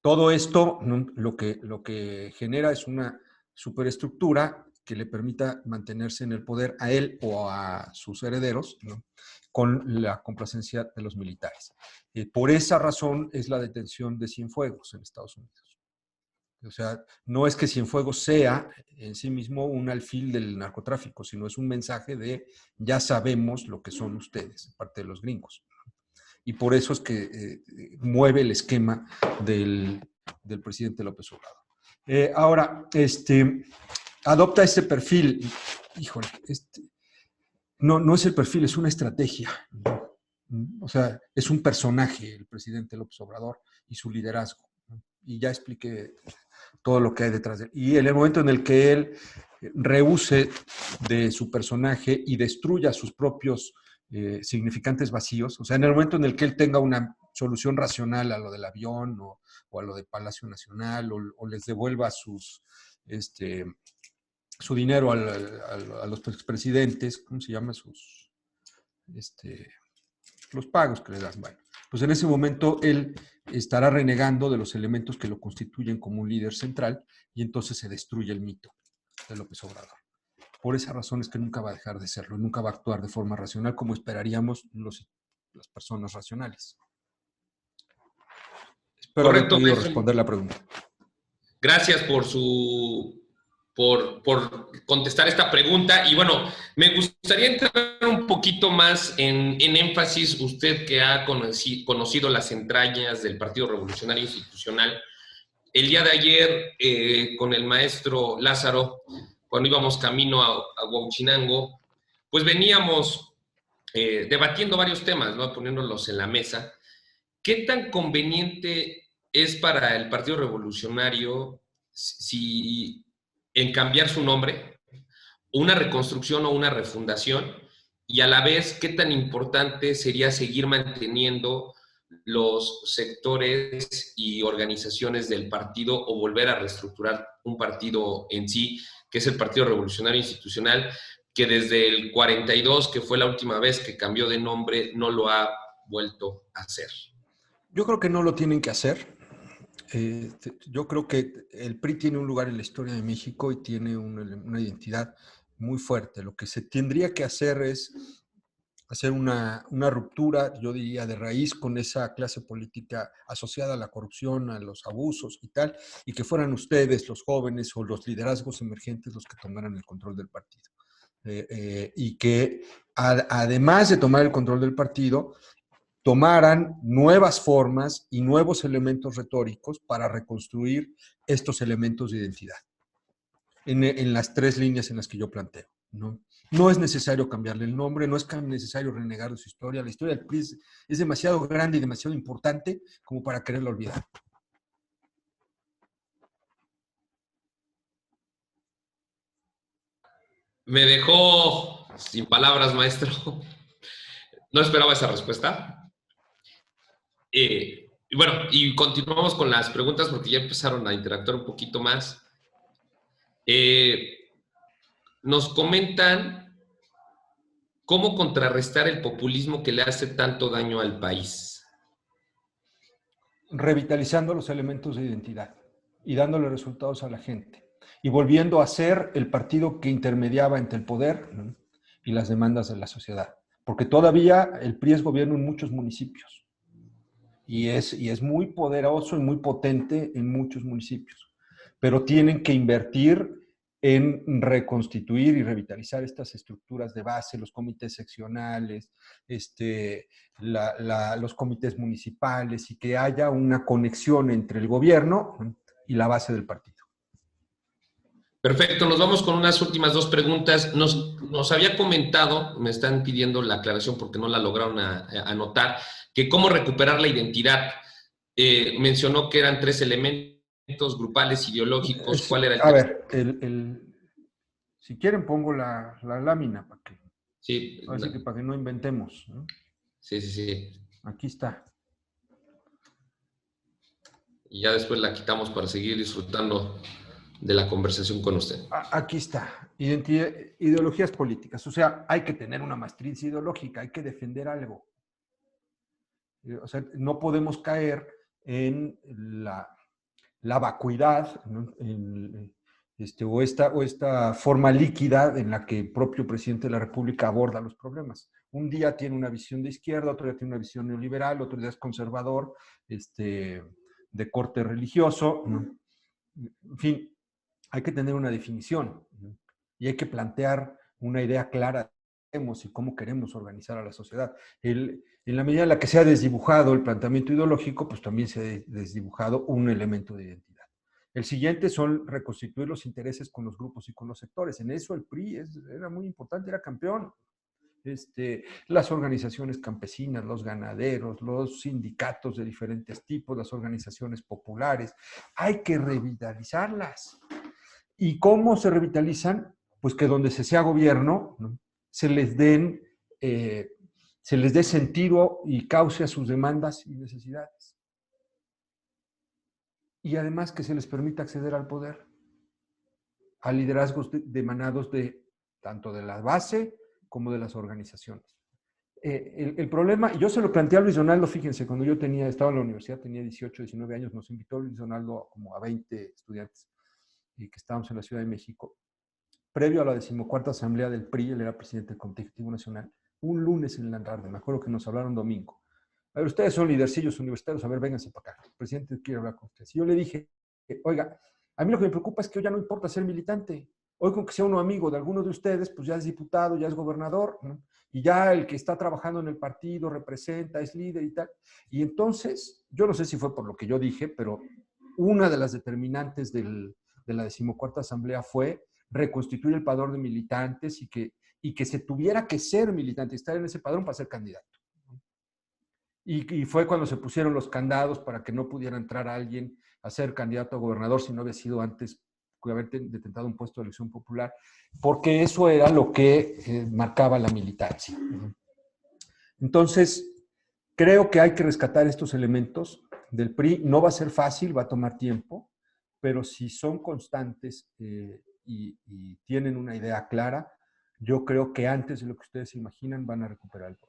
Todo esto lo que genera es una superestructura que le permita mantenerse en el poder a él o a sus herederos, ¿no? Con la complacencia de los militares. Por esa razón es la detención de Cienfuegos en Estados Unidos. O sea, no es que Cienfuegos sea en sí mismo un alfil del narcotráfico, sino es un mensaje de ya sabemos lo que son ustedes, parte de los gringos. Y por eso es que mueve el esquema del presidente López Obrador. Ahora, adopta este perfil, híjole, no es el perfil, es una estrategia. O sea, es un personaje el presidente López Obrador y su liderazgo. Y ya expliqué todo lo que hay detrás de él. Y en el momento en el que él rehúse de su personaje y destruya sus propios significantes vacíos, o sea, en el momento en el que él tenga una solución racional a lo del avión o a lo de Palacio Nacional o les devuelva su dinero a los expresidentes, ¿cómo se llama? Los pagos que le dan. Bueno, pues en ese momento él estará renegando de los elementos que lo constituyen como un líder central y entonces se destruye el mito de López Obrador. Por esa razón es que nunca va a dejar de serlo, nunca va a actuar de forma racional como esperaríamos las personas racionales. Espero haber podido responder la pregunta. Gracias por contestar esta pregunta. Y bueno, me gustaría entrar un poquito más en énfasis, usted que ha conocido las entrañas del Partido Revolucionario Institucional. El día de ayer, con el maestro Lázaro, cuando íbamos camino a Huauchinango, pues veníamos debatiendo varios temas, ¿no? Poniéndolos en la mesa. ¿Qué tan conveniente es para el Partido Revolucionario en cambiar su nombre, una reconstrucción o una refundación? Y a la vez, ¿qué tan importante sería seguir manteniendo los sectores y organizaciones del partido o volver a reestructurar un partido en sí, que es el Partido Revolucionario Institucional, que desde el 42, que fue la última vez que cambió de nombre, no lo ha vuelto a hacer? Yo creo que no lo tienen que hacer. Yo creo que el PRI tiene un lugar en la historia de México y tiene una identidad muy fuerte. Lo que se tendría que hacer es hacer una ruptura, yo diría, de raíz con esa clase política asociada a la corrupción, a los abusos y tal, y que fueran ustedes, los jóvenes o los liderazgos emergentes, los que tomaran el control del partido. Y que además de tomar el control del partido, tomaran nuevas formas y nuevos elementos retóricos para reconstruir estos elementos de identidad en las tres líneas en las que yo planteo, ¿no? No es necesario cambiarle el nombre, no es necesario renegar de su historia. La historia del PRI es demasiado grande y demasiado importante como para quererla olvidar. Me dejó sin palabras, maestro. No esperaba esa respuesta. Y bueno, y continuamos con las preguntas porque ya empezaron a interactuar un poquito más. Nos comentan cómo contrarrestar el populismo que le hace tanto daño al país. Revitalizando los elementos de identidad y dándole resultados a la gente y volviendo a ser el partido que intermediaba entre el poder, ¿no?, y las demandas de la sociedad. Porque todavía el PRI es gobierno en muchos municipios y es muy poderoso y muy potente en muchos municipios. pero tienen que invertir en reconstituir y revitalizar estas estructuras de base, los comités seccionales, los comités municipales, y que haya una conexión entre el gobierno y la base del partido. Perfecto, nos vamos con unas últimas dos preguntas. Nos había comentado, me están pidiendo la aclaración porque no la lograron anotar, que cómo recuperar la identidad. Mencionó que eran 3 elementos grupales, ideológicos. ¿Cuál era el A tercero? ver, si quieren pongo la lámina para que, Sí, así que para que no inventemos, ¿no? sí. Aquí está. Y ya después la quitamos para seguir disfrutando de la conversación con usted. Aquí está. Ideologías políticas. O sea, hay que tener una matriz ideológica, hay que defender algo. O sea, no podemos caer en la vacuidad, ¿no? O esta forma líquida en la que el propio presidente de la República aborda los problemas. Un día tiene una visión de izquierda, otro día tiene una visión neoliberal, otro día es conservador, de corte religioso, ¿no? En fin, hay que tener una definición, ¿no? Y hay que plantear una idea clara de cómo queremos organizar a la sociedad. En la medida en la que se ha desdibujado el planteamiento ideológico, pues también se ha desdibujado un elemento de identidad. El siguiente son reconstituir los intereses con los grupos y con los sectores. En eso el PRI era muy importante, era campeón. Las organizaciones campesinas, los ganaderos, los sindicatos de diferentes tipos, las organizaciones populares, hay que revitalizarlas. ¿Y cómo se revitalizan? Pues que donde se sea gobierno, ¿no?, se les dé sentido y cauce a sus demandas y necesidades. Y además que se les permita acceder al poder, a liderazgos emanados tanto de la base como de las organizaciones. El problema, yo se lo planteé a Luis Donaldo, fíjense, cuando yo estaba en la universidad, tenía 18, 19 años, nos invitó Luis Donaldo como a 20 estudiantes que estábamos en la Ciudad de México, previo a la 14ª Asamblea del PRI, él era presidente del Comité Ejecutivo Nacional, un lunes en la tarde, me acuerdo que nos hablaron domingo. A ver, ustedes son lidercillos universitarios, a ver, vénganse para acá, el presidente quiere hablar con ustedes. Y yo le dije, oiga, a mí lo que me preocupa es que hoy ya no importa ser militante. Hoy con que sea uno amigo de alguno de ustedes, pues ya es diputado, ya es gobernador, ¿no? Y ya el que está trabajando en el partido representa, es líder y tal. Y entonces, yo no sé si fue por lo que yo dije, pero una de las determinantes de la 14ª Asamblea fue reconstituir el padrón de militantes y que se tuviera que ser militante, estar en ese padrón para ser candidato. Y fue cuando se pusieron los candados para que no pudiera entrar alguien a ser candidato a gobernador si no había sido antes haber detentado un puesto de elección popular, porque eso era lo que marcaba la militancia. Entonces, creo que hay que rescatar estos elementos del PRI. No va a ser fácil, va a tomar tiempo, pero si son constantes y tienen una idea clara, yo creo que antes de lo que ustedes se imaginan van a recuperar el poder.